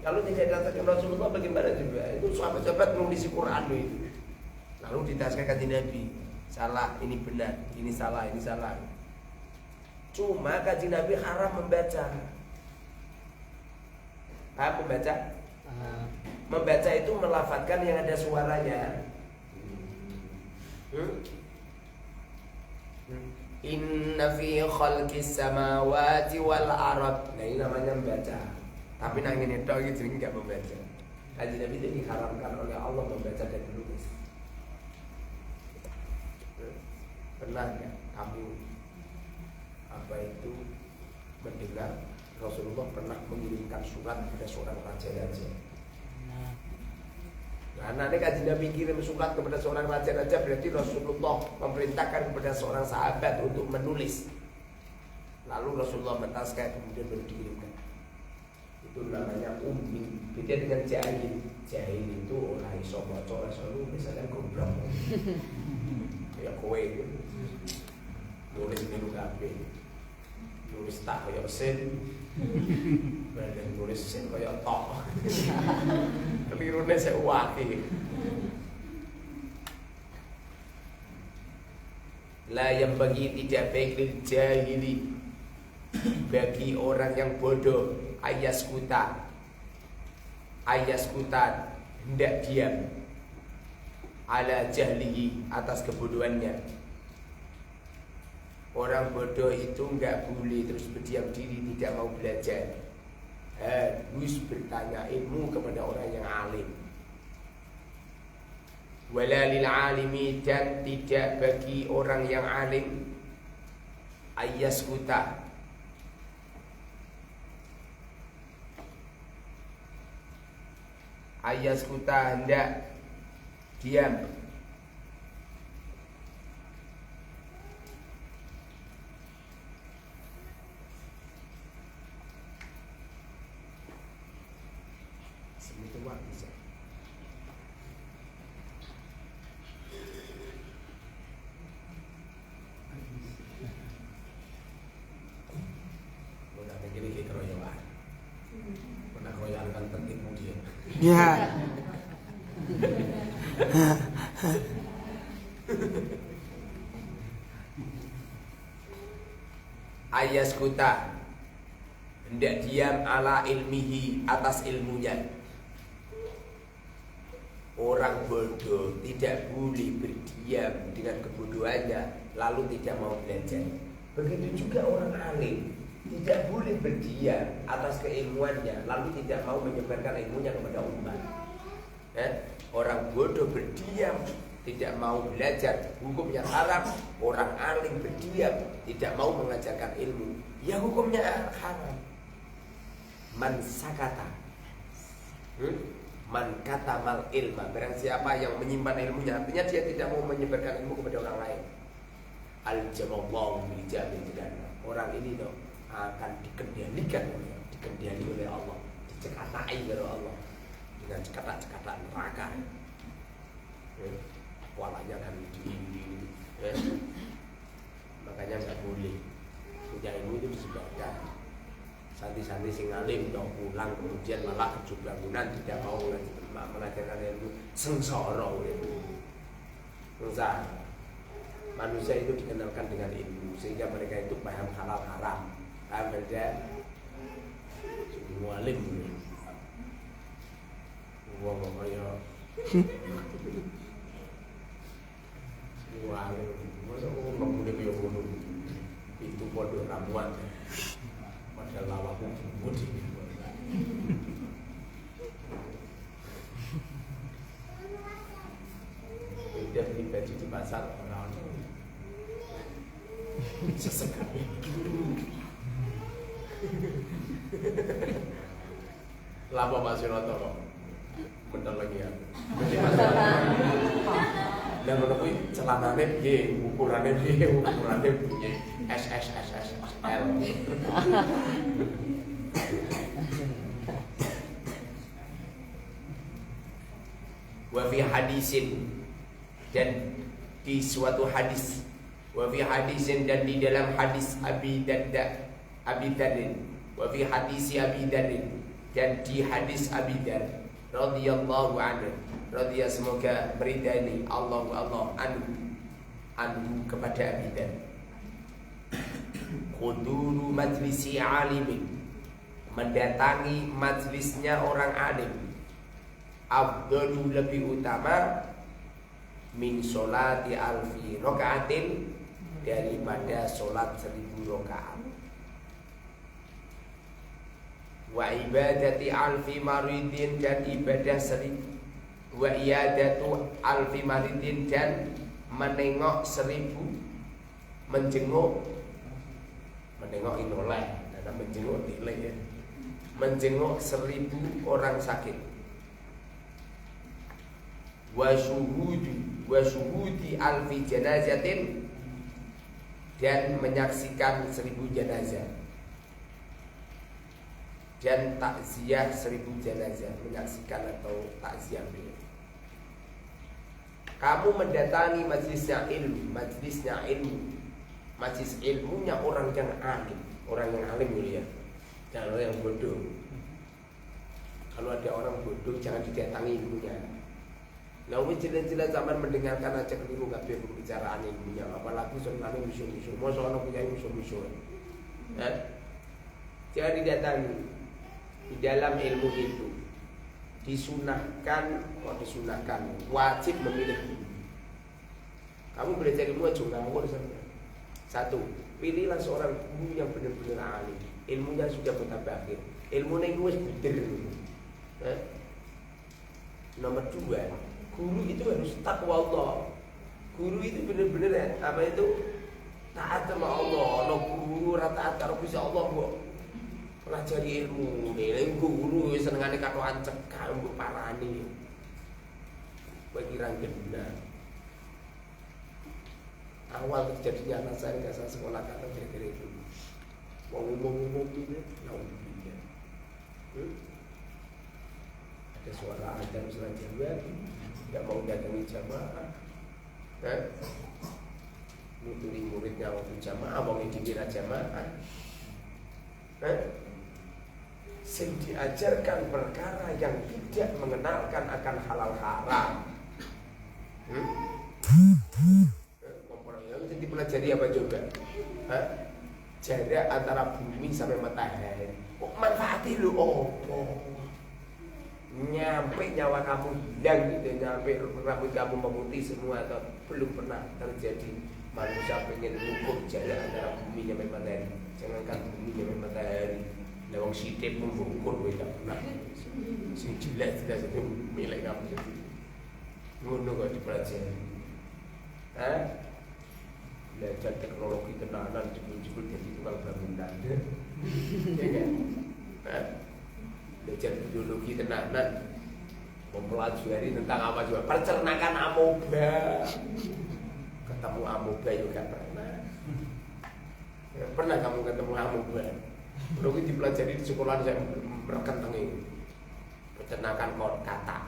[SPEAKER 2] Kalau tidak ditasihkan Rasulullah bagaimana juga? Itu sahabat-sahabat menulis Quran itu. Lalu ditasihkan di Nabi, salah, ini benar, ini salah, ini salah. Cuma kajian Nabi haram membaca. Paham membaca? Membaca itu melafadzkan yang ada suaranya. Inna fi khalqis samawati wal ard. Nah ini namanya membaca. Tapi nang ini tok iki jenenge enggak membaca. Kajian Nabi itu diharamkan oleh Allah membaca dan menulis. Pernah nggak kamu mendengar Rasulullah pernah mengirimkan surat kepada seorang raja-raja? Nah, nanti kajian Nabi kirim surat kepada seorang raja-raja berarti Rasulullah memerintahkan kepada seorang sahabat untuk menulis. Lalu Rasulullah mentaskan kemudian baru dikirimkan. Itu namanya ummi. Beda dengan jahil. Jahil itu orang iso maca, ora iso nulis, kan goblok. Ya kowe nulis niru kabeh. Nulis tak kaya mesin. Badan nulis mesin kaya tok. Kelirune sik wake. La yang bagi tidak baik lil jahili, bagi orang yang bodoh, ayas kuta hendak diam ala jahlihi, atas kebodohannya. Orang bodoh itu enggak boleh terus berdiam diri, tidak mau belajar. Harus bertanya ilmu kepada orang yang alim. Wala lil alimi, dan tidak bagi orang yang alim ayas kuta, hendak diam.
[SPEAKER 4] Ya.
[SPEAKER 2] Ayas kuta, hendak diam ala ilmihi, atas ilmunya. Orang bodoh tidak boleh berdiam dengan kebodohannya lalu tidak mau belajar. Begitu juga orang alim tidak boleh berdiam atas keilmuannya lalu tidak mau menyebarkan ilmunya kepada umat. Orang bodoh berdiam tidak mau belajar, hukumnya haram. Orang alim berdiam tidak mau mengajarkan ilmu, ya hukumnya haram. Man sakata, man katamal ilma, barang siapa yang menyimpan ilmunya, artinya dia tidak mau menyebarkan ilmu kepada orang lain. Al-jamallahu bil jamil, orang ini dong akan dikendalikan oleh Allah, dicekatai oleh Allah dengan cekatak-cekatak neraka. Kepalanya kan ini, makanya nggak boleh punya ilmu itu disebarkan. Santi-santi sing alim dong pulang kemudian malah kejuk bangunan, tidak mau mengajarkan ilmu, sengsara itu. Manusia itu dikenalkan dengan ilmu sehingga mereka itu paham halal haram. Ada semua alim dulu. Wah kaya semua alim. Masa kok boleh kaya ngono. Itu pondok ramuan. Padahal lawakku budi. Dia beli baju di pasar orang sesekali. Lama Mas Yunanto kok bentar lagi ya. Lah ngono kuwi celanane piye, ukurane piye, SSSSL. Wa fi hadisin, dan di suatu hadis, wa fi hadisin, dan di dalam hadis Abi Darda, Abi Darin, wa fi hadisi Abi Darin, dan di hadis Abi Dar radhiyallahu anhu, radhiya semoga meridai Allah anhu kepada Abi Dar. Huduru majlisi alimin, mendatangi majlisnya orang alim, afdalu lebih utama min sholati alfi rakaatin, daripada sholat 1000 rakaat. Wa ibadati alfi maridin, dan ibadah 1000. Wa iyadatu alfi maridin, dan menengok 1000, menjenguk inoleh, dan menjenguk nilai ya. Menjenguk 1000 orang sakit. Wa syuhudi alfi janazatin, dan menyaksikan 1000 jenazah, dan takziah 1000 jenazah, menyaksikan atau takziah. Kamu mendatangi majlisnya ilmu, majlis ilmunya orang yang alim, ya, jangan orang yang bodoh. Kalau ada orang bodoh jangan didatangi ilmunya. Nah, jelas-jelas zaman mendengarkan aja keliru kabeh pembicaraan ilmunya, apalagi soalnya musuh-musuh. Mau soalnya punya musuh-musuh. Jangan didatangi. Di dalam ilmu itu disunahkan, wajib memilih guru. Kamu belajar ilmu aja ngawur saja. Satu, pilihlah seorang guru yang benar-benar alim, ilmunya sudah mutabakhir, ilmunya itu wis bener. Nomor 2, guru itu harus takwa Allah. Guru itu benar-benar taat sama Allah. No guru rata karo Gusti Allah kok. Pelajari ilmu, nih guru senengane katokan cekak mbok parani. Bagi ranggena. Awal terjadinya anak saya nggak salah sekolah kata kira-kira itu. Mau ngomong ini, ada suara adzan sholat jamaah, nggak mau datangi jamaah, nuturi muridnya waktu jamaah, mau dikira jamaah, sing diajarkan perkara yang tidak mengenalkan akan halal haram. Yang dipelajari apa juga? Jarak antara bumi sampai matahari. Kok manfaatnya lu nyampe nyawa kamu hilang gitu, nyampe rambut kamu memutih semua, atau belum pernah terjadi manusia pengen mengukur jarak antara bumi sampai matahari. Jangankan bumi sampai matahari, lawang sithik pun mengukur tidak pernah. Sing jelas-jelas itu milik kamu sendiri. Ngono kok dipelajari. Belajar teknologi tenanan, jebul-jebul jadi tukang bangunan. Ya kan? Belajar biologi tenanan, mempelajari tentang apa juga, peternakan amoeba. Ketemu amoeba juga pernah. Pernah kamu ketemu amoeba? Kalau itu dipelajari di sekolah saya merekam ini peternakan kata.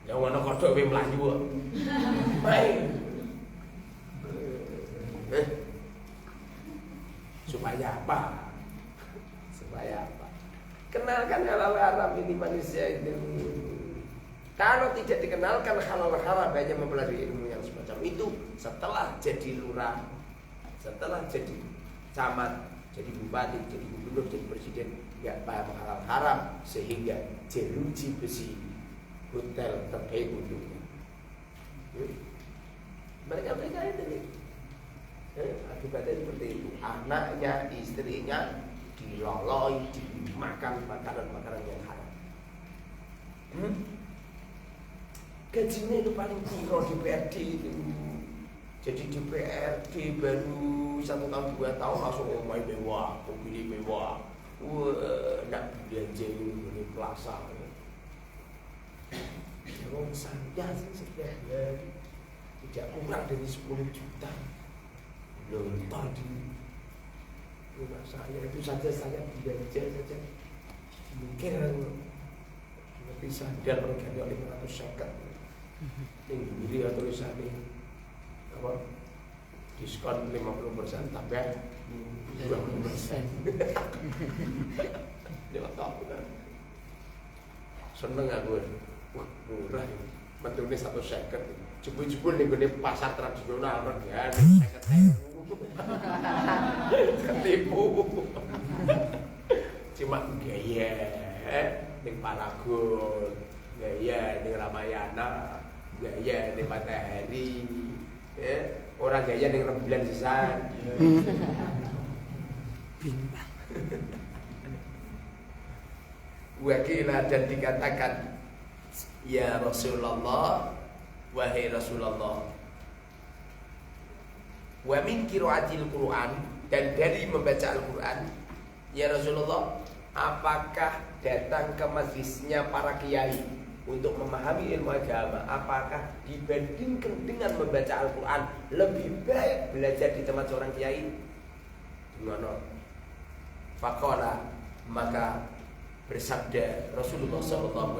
[SPEAKER 2] Yang mana kodok yang melayu? Main. Supaya apa? Kenalkan halal haram ini manusia itu. Kalau tidak dikenalkan halal haram, hanya mempelajari ilmu yang semacam itu, setelah jadi lurah, setelah jadi camat, jadi bupati, jadi gubernur, jadi presiden, nggak paham halal haram, sehingga jeruji besi hotel terbaik untuknya. Mereka itu. Akibatnya seperti itu. Anaknya, istrinya diloloi, dimakan makanan-makanan yang haram. Gajinya itu paling kiro DPRD itu. Jadi DPRD baru 1 tahun 2 tahun langsung main mewah, mobil mewah. Nak belanja ini plaza. Orang saya sih sebenarnya tidak kurang dari 10 juta nonton di rumah saya. Itu saja saya belanja saja mungkin bisa dan harganya 550. Ini tulisannya apa? Diskon 50% tambah 20%. Dia tahu kan. Seneng aku. Wah, murah ini. Bentuknya 150. Jebul-jebul nih gede pasar tradisional regane 50.000. Ketipu. Cuma gaya ning Paragon, gaya ning Ramayana, gaya ning Matahari. Orang gaya ning Rembulan sisan.
[SPEAKER 3] Bimbang.
[SPEAKER 2] Wakila dan dikatakan, ya Rasulullah, wahai Rasulullah, wa min qiraatil Quran, dan dari membaca Al-Quran, ya Rasulullah, apakah datang ke majlisnya para kiai untuk memahami ilmu agama, apakah dibandingkan dengan membaca Al-Quran lebih baik belajar di tempat seorang kiai? Gimana? Faqala, maka bersabda Rasulullah SAW,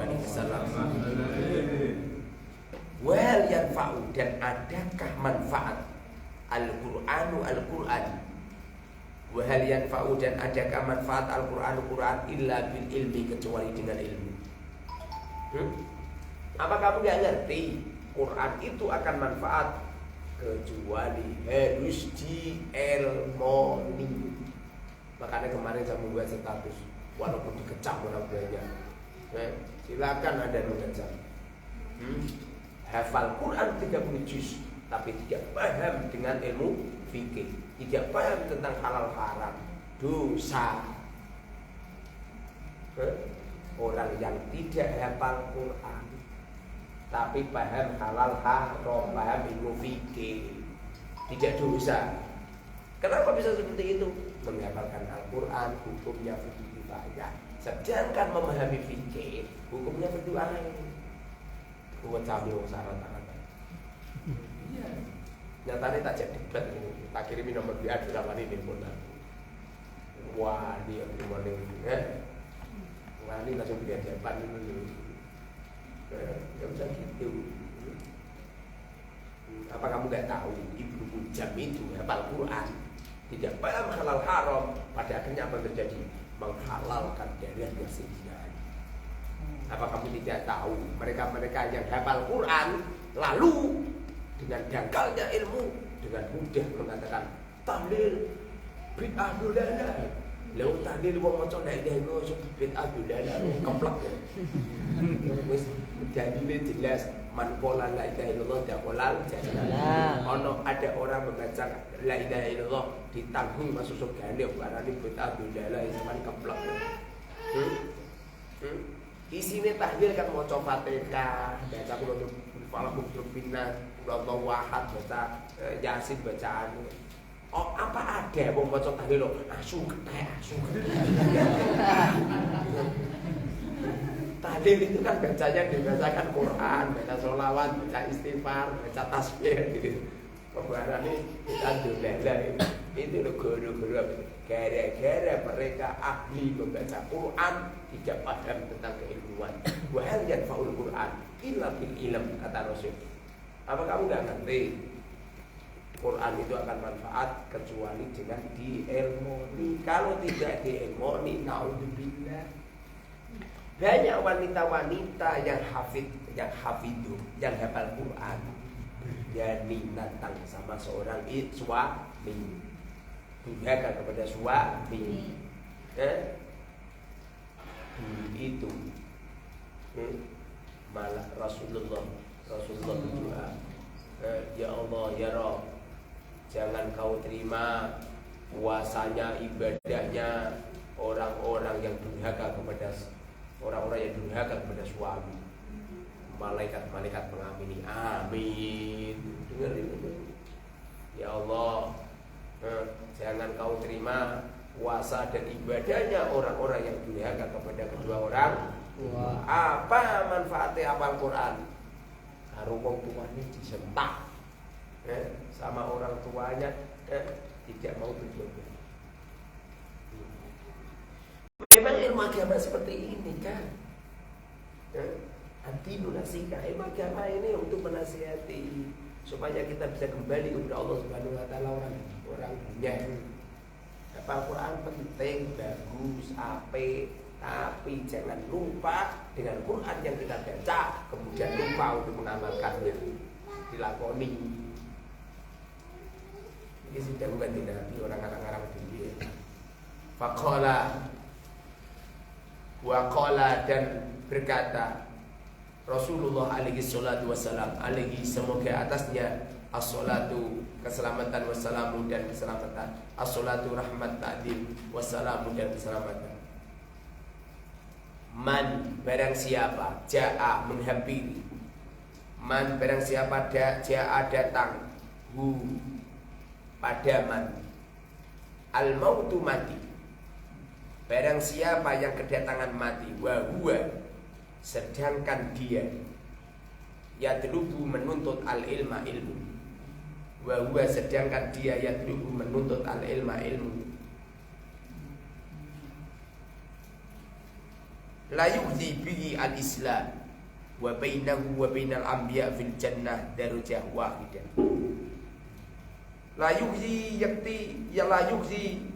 [SPEAKER 2] wal yanfa'u, dan adakah manfaat Al-Qur'anu Al-Qur'an, wal yanfa'u, dan adakah manfaat Al-Qur'anu Qur'an illa bil ilmi, kecuali dengan ilmu. Apa kamu gak ngerti Quran itu akan manfaat kecuali harus diilmoni. Makanya kemarin saya membuat status, walaupun dikecam orang banyak, silakan ada mengecam. Hafal Quran 30 juz, tapi tidak paham dengan ilmu fikih, tidak paham tentang halal haram, dosa. Orang yang tidak hafal Quran tapi paham halal haram, paham ilmu fikih, tidak dosa. Kenapa bisa seperti itu? Menghafalkan Al-Quran hukumnya fikih kifayah, sedangkan memahami fikih hukumnya fardu ain. Buat kami syarat-syarat. Iya. Nyatanya tak jadi debat ini. Tak kirimi nomor WA di ramai ini pun. Wah, dia gimana ini? Ini langsung bikin jawaban dulu. Gak bisa gitu. Apa kamu gak tahu Ibnu Mujam itu hafal Quran, tidak paham halal haram, pada akhirnya apa terjadi? Menghalalkan darah kesedihan. Apa kamu tidak tahu mereka-mereka yang hafal Quran lalu dengan dangkalnya ilmu dengan mudah mengatakan tahlil bid'ah dolalah. Lalu tahlil wong maca la ilaha illallah bid'ah dolalah keplek. Wis dalile jelas man qala la ilaha illallah dakhalal jannah. Ono ada orang membaca la ilaha illallah ditanggung masuk surga ne barane bid'ah dolalah sampean keplek. Isine tahlil kan maca Fatihah, baca kula falaqul binas, kula wahad, baca Yasin bacaan. Oh, apa ada wong maca tahlil asu kethek, asu. Tahlil itu kan bacanya dibacakan Quran, baca sholawat, baca istighfar, baca tasbih gitu. Pembahasannya kita dolalah itu loh guru-guru gara-gara mereka ahli membaca Quran tidak paham tentang keilmuan. Wa hal yanfa'ul Quran illa bil ilm, kata Rasul. Apa kamu enggak ngerti? Quran itu akan manfaat kecuali dengan diilmoni. Kalau tidak diilmoni, naudzubillah. Banyak wanita-wanita yang hafidhu, yang hafal Quran, berani datang sama seorang suami, durhaka kepada suami. Itu malah Rasulullah berdoa, ya Allah ya Rabb, jangan kau terima puasanya, ibadahnya orang-orang yang durhaka kepada suami. Malaikat-malaikat mengamini, amin. Dengar itu. Ya Allah, jangan kau terima puasa dan ibadahnya orang-orang yang durhaka kepada kedua orang. Apa manfaatnya hafal Quran? Karo wong tuane disentak, sama orang tuanya tidak mau berjodoh. Memang ilmu agama seperti ini kan. Adinu nasika, ilmu agama ini untuk menasihati supaya kita bisa kembali kepada Allah Subhanahu wa taala orang dunia. Al-Quran penting, bagus, apik, tapi jangan lupa dengan Quran yang kita baca kemudian lupa untuk mengamalkannya, dilakoni. Ini sudah bukan Nabi, orang-orang dunia. Faqala wa qala, dan berkata Rasulullah alaihi salatu wassalam, alaihi semoga atasnya as-salatu keselamatan wassalamu dan keselamatan, as-salatu rahmat ta'dim wassalamu dan keselamatan. Man barang siapa ja'a menghampiri, man barang siapa ja'a datang, hu pada man, al-mautu mati, barang siapa yang kedatangan mati, wa huwa sedangkan dia yatlubu menuntut al-ilma ilmu, wa huwa sedangkan dia yatlubu menuntut al-ilma ilmu, la yughzi bihi al-islam wa bainahu wa bainal anbiya fil jannah darajah wahidah. La yughzi yakti ya la yughzi,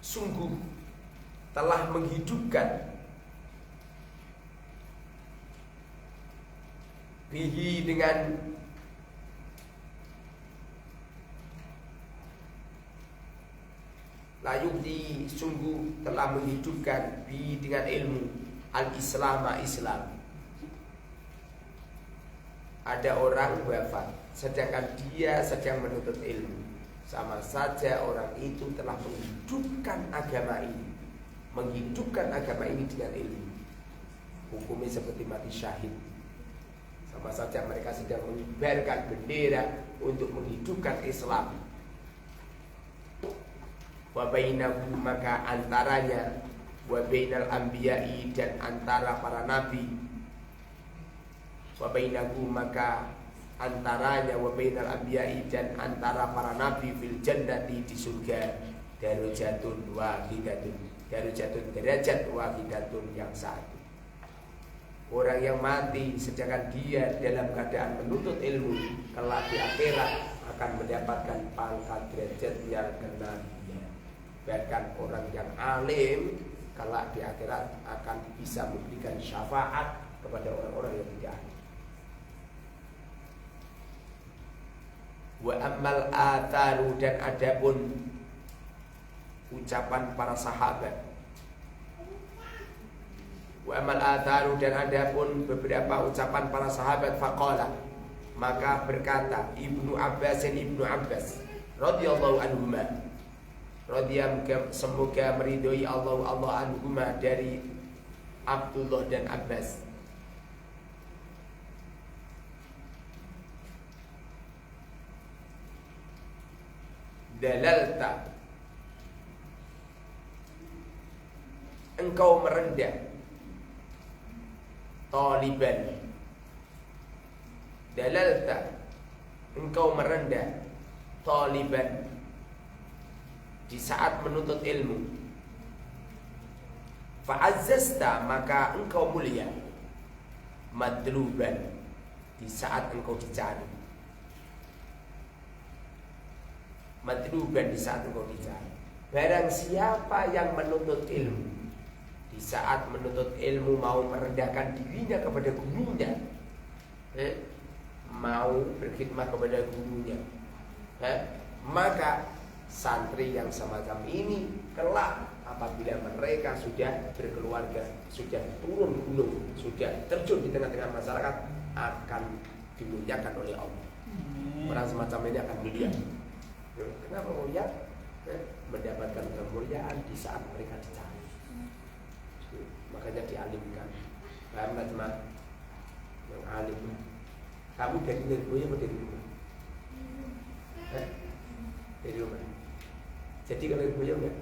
[SPEAKER 2] sungguh telah menghidupkan bihi dengan layuhdi, sungguh telah menghidupkan bihi dengan ilmu al-islama Islam. Ada orang wafat sedangkan dia sedang menuntut ilmu, sama saja orang itu telah menghidupkan agama ini, menghidupkan agama ini dengan ilmu. Hukumnya seperti mati syahid. Sama saja mereka sedang mengibarkan bendera untuk menghidupkan Islam. Wa bainahu, maka antaranya, wa bainal anbiya'i, dan antara para nabi, wa bainahu, maka antaranya, wa bainal anbiya'i, dan antara para nabi, fil jannati, di surga, darajatun wahidatun, darajatun derajat wahidatun yang satu. Orang yang mati sedangkan dia dalam keadaan menuntut ilmu, kelak di akhirat akan mendapatkan pangkat derajat yang kenabian. Bahkan orang yang alim kelak di akhirat akan bisa memberikan syafaat kepada orang-orang yang tidak alim. Wa ammal atharu, dan adapun ucapan para sahabat. Wa amal atharu, dan adapun beberapa ucapan para sahabat. Faqala, maka berkata Ibnu Abbas radhiyallahu anhuma, radhiyallahu semoga meridhoi Allah anhuma, dari Abdullah dan Abbas. Dalalta, engkau merendah, taliban, dalalta, engkau merendah, taliban, di saat menuntut ilmu, fa'azzazta, maka engkau mulia, madluban, di saat engkau dicari, madluban, di saat engkau dicari. Barang siapa yang menuntut ilmu, di saat menuntut ilmu mau merendahkan dirinya kepada gurunya, mau berkhidmat kepada gurunya, maka santri yang semacam ini kelak apabila mereka sudah berkeluarga, sudah turun gunung, sudah terjun di tengah-tengah masyarakat, akan dimuliakan oleh Allah. Orang semacam ini akan mulia. Kenapa mulia? Mendapatkan kemuliaan di saat mereka dicari. Makanya dialimkan. Paham tak teman? Yang alim. Kamu dari Lirboyo atau dari rumah? Dari rumah. Jadi ke Lirboyo enggak?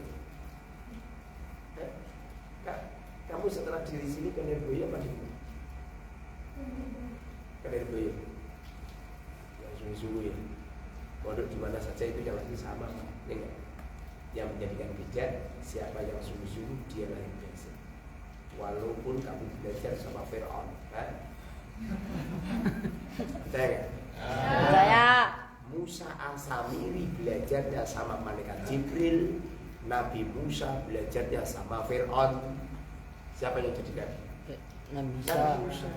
[SPEAKER 2] Kamu setelah dari sini ke Lirboyo apa di rumah? Ke Lirboyo. ngobrol di mana saja itu yang lagi sama, ya enggak? Yang menjadikan beda siapa yang sungguh-sungguh dialah yang biasa. Walaupun kamu belajar sama Fir'aun, percaya nggak?
[SPEAKER 3] Percaya.
[SPEAKER 2] Musa As-Samiri belajarnya sama malaikat Jibril, Nabi Musa belajarnya sama Fir'aun. Siapa yang jadikan?
[SPEAKER 3] Nabi
[SPEAKER 2] Nabi Musa.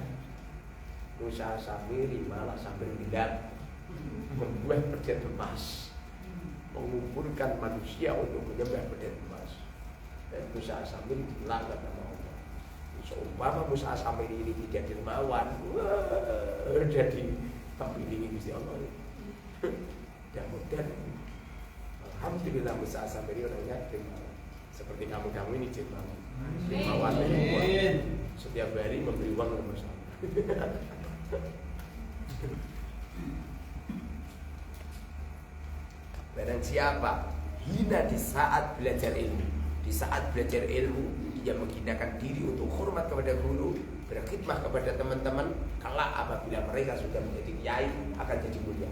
[SPEAKER 2] Musa As-Samiri malah sambil bilang membuat pedang emas, mengumpulkan manusia untuk menyembah pedang emas. Dan Musa As-Samiri dilaknat sama Allah. Seumpama Musa As-Samiri ini tidak dermawan, jadi terpilih Gusti Allah. Dan mudah. Alhamdulillah Musa As-Samiri orangnya dermawan. Seperti kamu ini dermawan. Dermawan. Setiap hari memberi uang ke Musa. Barang siapa hina di saat belajar ilmu, di saat belajar ilmu dia menghinakan diri untuk hormat kepada guru, berkhidmah kepada teman-teman, kelak apabila mereka sudah menjadi kiai akan jadi mulia.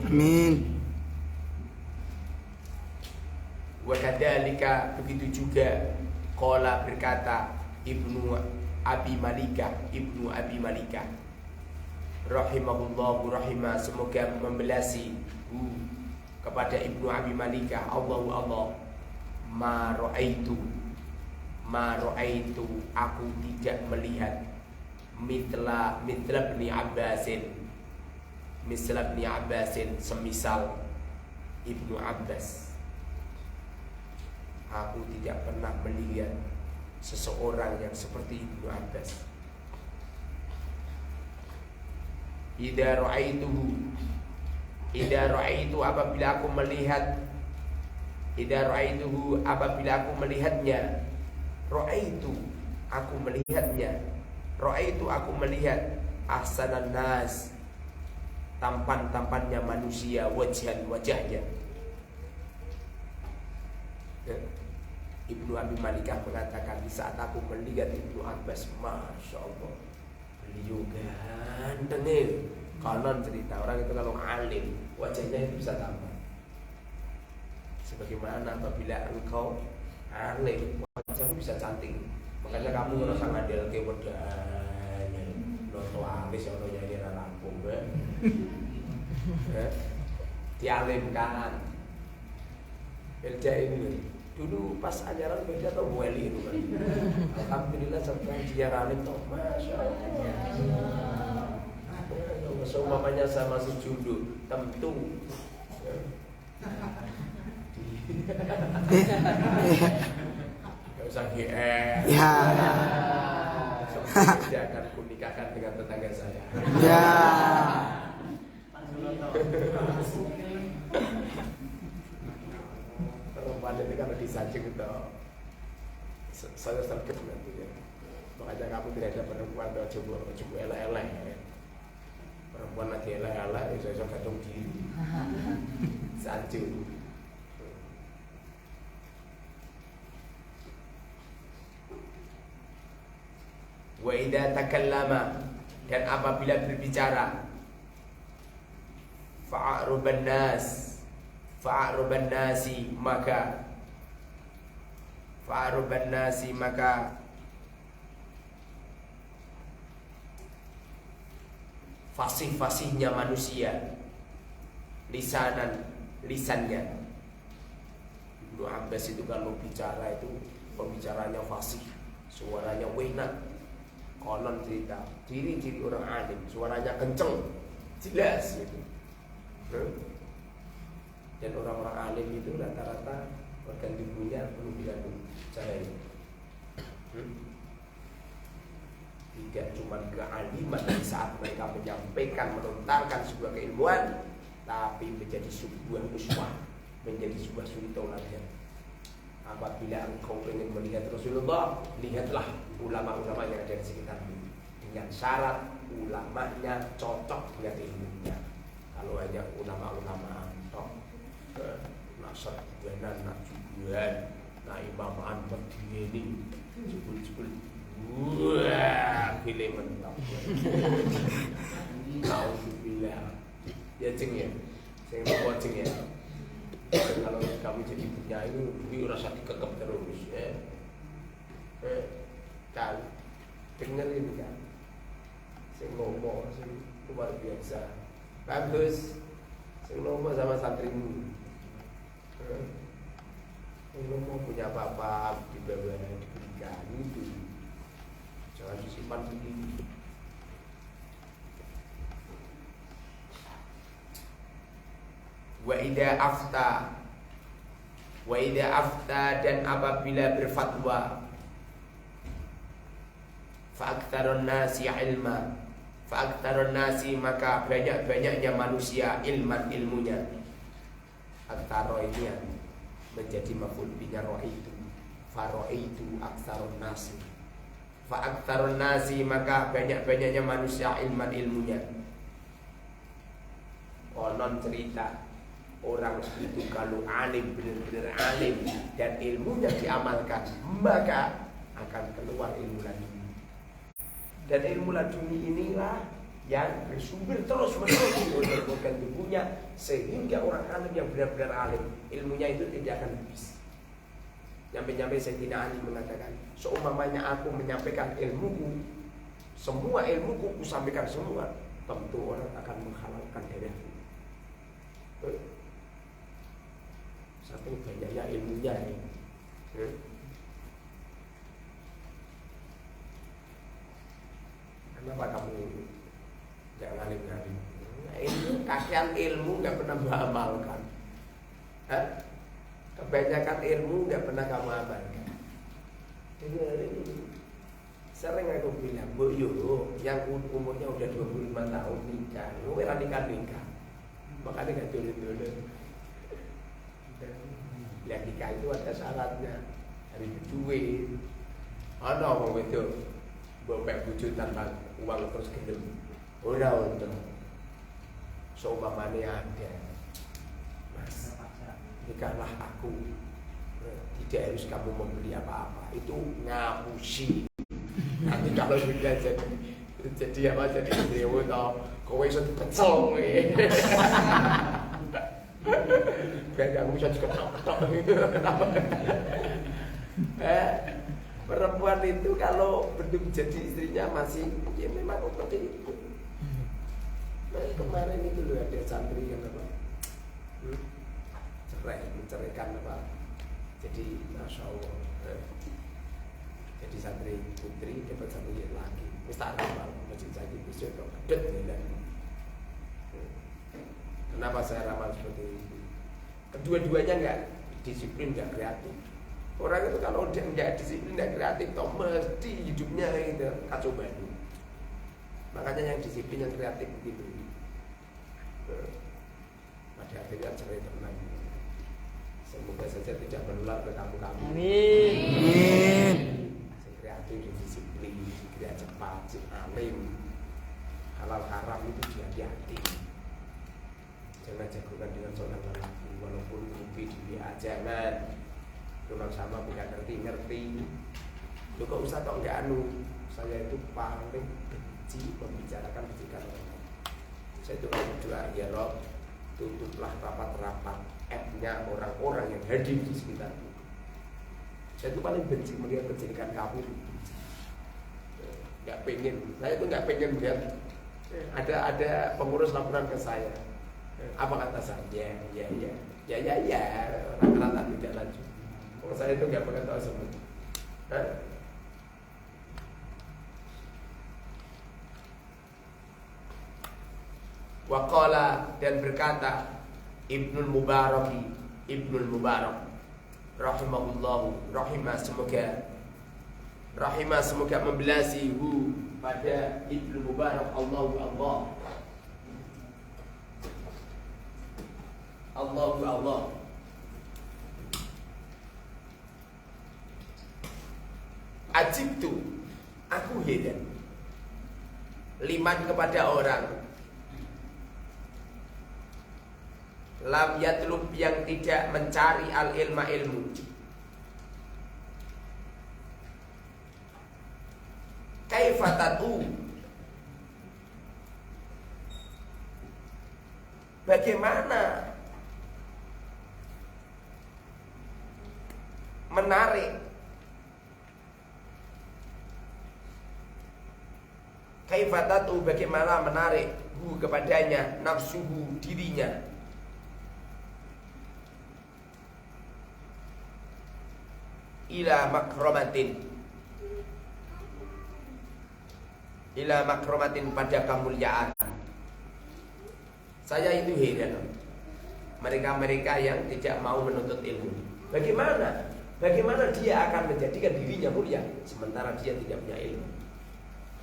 [SPEAKER 4] Amin.
[SPEAKER 2] Wa kadzalika, begitu juga qala berkata Ibnu Abi Malika rahimahullahu rahimah, semoga membelasi kepada Ibnu Abi Malika Allah ma ra'aitu aku tidak melihat mitla ibni Abbasin semisal Ibnu Abbas. Aku tidak pernah melihat seseorang yang seperti Ibnu Abbas. Idza ra'aitu apabila aku melihatnya, aku melihat ahsanan nas, tampan-tampannya manusia, wajahnya. Ibnu Abi Malikah mengatakan, di saat aku melihat Ibnu Abbas, Masya Allah, beliau ganteng. Konon cerita orang itu kalau alim wajahnya itu bisa tampan. Sebagaimana apabila engkau alim wajahmu bisa cantik. Makanya kamu ngerasa ngadil ke wedanya noto alis ono nyanyi rampung dialimkan. Belja ini dulu pas ajaran beda atau wali itu kan. Alhamdulillah sekarang dia alim toh, Masya Allah. Seumpamanya saya masih jodoh, tentu gak usah GR.
[SPEAKER 4] Ya.
[SPEAKER 2] Saya akan kunikahkan dengan tetangga saya.
[SPEAKER 4] Ya.
[SPEAKER 2] Perempuan itu kalau disanjung itu saya sergap nanti ya. Makanya kamu tidak ada perempuan coba elek-elek. Perempuan lagi elek-elek, iso gantung diri. Sanjung. Wa idza takallama, dan apabila berbicara, fa'aruban nasi maka fasih-fasihnya manusia, lisannya. Ibnu Abbas itu kalau bicara itu pembicaranya fasih, suaranya enak. Konon cerita ciri-ciri orang alim, suaranya kenceng, jelas gitu. Dan orang-orang alim itu rata-rata organ tubuhnya penuh dengan cahaya. Tidak cuma kealiman di saat mereka menyampaikan, melontarkan sebuah keilmuan, tapi menjadi sebuah uswah, menjadi sebuah suri tauladan. Apabila engkau ingin melihat Rasulullah, lihatlah ulama-ulama yang ada di sekitarmu, dengan syarat ulamanya cocok dengan ilmunya. Kalau hanya ulama-ulama tok, nasab buanan, najubuan, nah Imam Ahmad ini jebul-jebul, wah, pilih mentok. Alhamdulillah, ya ceng ya. Sing watching ya. Kalau kamu jadi penyanyi rasa dikekep terus ya. Kan dengerin kan. Sing ngomong sing luar biasa. Bagus. Sing ngomong sama santrimu. Sing ngomong punya apa-apa dibawa diberikan itu. Jangan disimpan begini. Wa idza afta dan apabila berfatwa fa aktsarun nasi ilma fa aktsarun nasi maka banyak-banyaknya manusia ilmunya. Aktsara ini yang menjadi maf'ul bihi ra'aitu fa ra'aitu aktsarun nasi fa aktsarun nasi maka banyak-banyaknya manusia ilmunya. Konon cerita orang itu kalau alim, benar-benar alim dan ilmunya diamalkan, maka akan keluar ilmu laduni. Dan ilmu laduni inilah yang bersumber terus-menerus di organ tubuhnya, sehingga orang alim yang benar-benar alim, ilmunya itu tidak akan habis. Nyampe-nyampe Sayyidina Ali mengatakan, seumpamanya aku menyampaikan ilmuku, semua ilmuku aku sampaikan semua, tentu orang akan menghalalkan darahku. Saking banyaknya ilmunya ini. Kenapa kamu gak ngalim-ngalim? Nah, ini kakean ilmu gak pernah mengamalkan. Kebanyakan ilmu gak pernah kamu amalkan. Ini sering aku bilang, Bu yo, yang umurnya udah 25 tahun nikah, ora nikah. Makanya gak dulu-dulu. Yang nikah itu ada syaratnya, hari duit. Ana wong wedok mbok bojo tanpa uang terus gendem. Ora untuk. Seumpamane ada. Mas, nikahlah aku. Tidak harus kamu membeli apa-apa. Itu ngapusi. Nanti kalau sudah jadi apa jadi dewa toh, kowe iso dipecel kowe. Biar aku bisa diketok-ketok gitu. Perempuan itu kalau belum jadi istrinya masih ya memang seperti itu. Nah, kemarin itu loh ada santri yang apa menceraikan apa. Jadi masya Allah, jadi santri putri dapat santri laki. Mesti ramal masjid saya bisa dong. Kenapa saya ramal seperti itu? Kedua-duanya enggak disiplin, enggak kreatif. Orang itu kalau dia enggak disiplin, enggak kreatif, toh mesti hidupnya itu kacau balau. Makanya yang disiplin, yang kreatif begitu. Pada akhirnya cerai tenang. Semoga saja tidak menular ke kamu-kamu.
[SPEAKER 3] Amin.
[SPEAKER 2] Yang kreatif, yang disiplin, kerja cepat, alim. Halal haram itu hati-hati. Jangan jagokan dengan seorang lelaki, walaupun rupi di jangan. Memang sama tidak ngerti. Loh kok Ustaz kok enggak saya itu paling benci membicarakan kejikan orang. Saya itu berdoa, ya Rob, tutuplah rapat-rapat app-nya orang-orang yang hadir di sekitarku. Saya itu paling benci melihat kejadian kamu. Enggak pengen, saya itu enggak pengen melihat ada pengurus laporan ke saya. Apa kata saya? Ya, rata-rata tidak lanjut. Kalau saya itu nggak pernah tahu semua. Waqala dan berkata Ibnul Mubarak rahimah semoga membelasi pada Ibnul Mubarak Allah. Ajibtu, aku heran. Liman kepada orang lam yatlub yang tidak mencari al-ilma ilmu. Kaifatatu, bagaimana menarik. Kaifatatu, bagaimana menarik hu kepadanya, nafsuhu, dirinya. Ila makromatin, pada kemuliaan. Saya itu heran, mereka-mereka yang tidak mau menuntut ilmu. Bagaimana dia akan menjadikan dirinya mulia sementara dia tidak punya ilmu?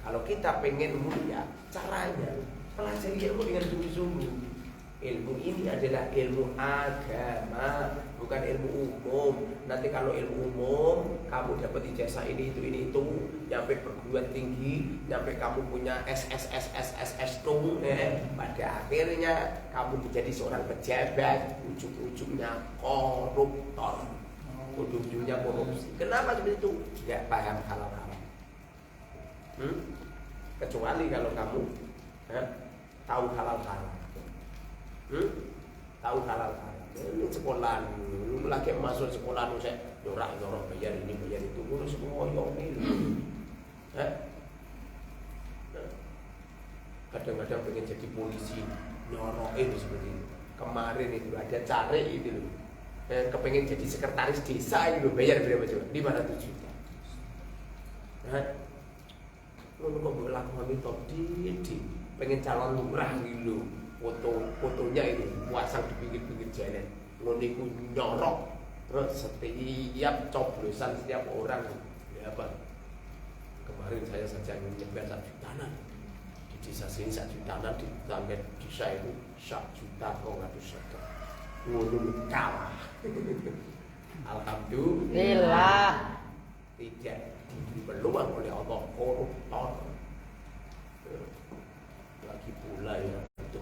[SPEAKER 2] Kalau kita pengen mulia, caranya pelajari ilmu dengan sungguh-sungguh. Ilmu ini adalah ilmu agama, bukan ilmu umum. Nanti kalau ilmu umum, kamu dapat ijazah ini itu, nyampe perguruan tinggi, nyampe kamu punya SSS tuh, pada akhirnya kamu menjadi seorang pejabat, ujung-ujungnya koruptor, ujung-ujungnya korupsi. Kenapa seperti itu? Tidak paham halal-halal. Kecuali kalau kamu tahu halal-halal. Tahu halal-halal. Ini sekolah, lagi masuk sekolah saya nyorok bayar ini bayar itu, semua ini. Kadang-kadang pengen jadi polisi, nyorokin seperti itu. Kemarin itu ada cari itu loh, kepengen jadi sekretaris desa itu bayar berapa coba? 500 juta. Lalu kok berlakuan itu pengen calon lurah gitu, fotonya itu pasang di pinggir-pinggir jalan, ngoniku nyorok, terus setiap coblosan setiap orang, ya apa? Kemarin saya saja nyebar 1 jutaan di desa sini, 1 jutaan di tetangga desa itu 1 juta kok nggak bisa, ngono kalah. Alhamdulillah tidak diberi peluang oleh Allah koruptor. Lagi pula ya itu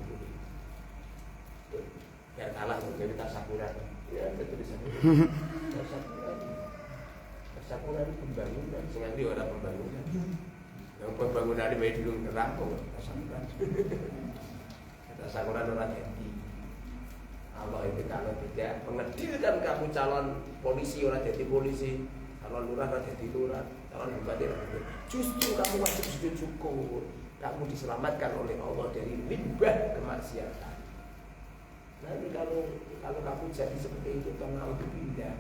[SPEAKER 2] biar kalah menjadi tasakuran. Ya betul tasakuran pembangunan, sengaja orang pembangunan. Yang pembangunan ini dulu ngerampung tasakuran. Tasakuran orang hati. Allah itu kalau tidak mengedilkan kamu calon polisi, orang jadi polisi, calon lurah orang jadi lurah, calon bupati orang jadi. Justru kamu wajib sujud syukur. Kamu diselamatkan oleh Allah dari limbah kemaksiatan. Nanti kalau kamu jadi seperti itu, kamu pindah.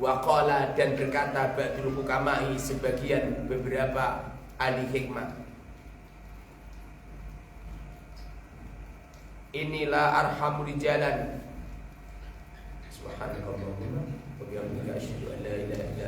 [SPEAKER 2] Waqala, dan berkata ba'dul hukama'i, sebagian beberapa ahli hikmah, inilah arhamul rijalan. Subhanallah wa bihamdihi, asyhadu an la ilaha illa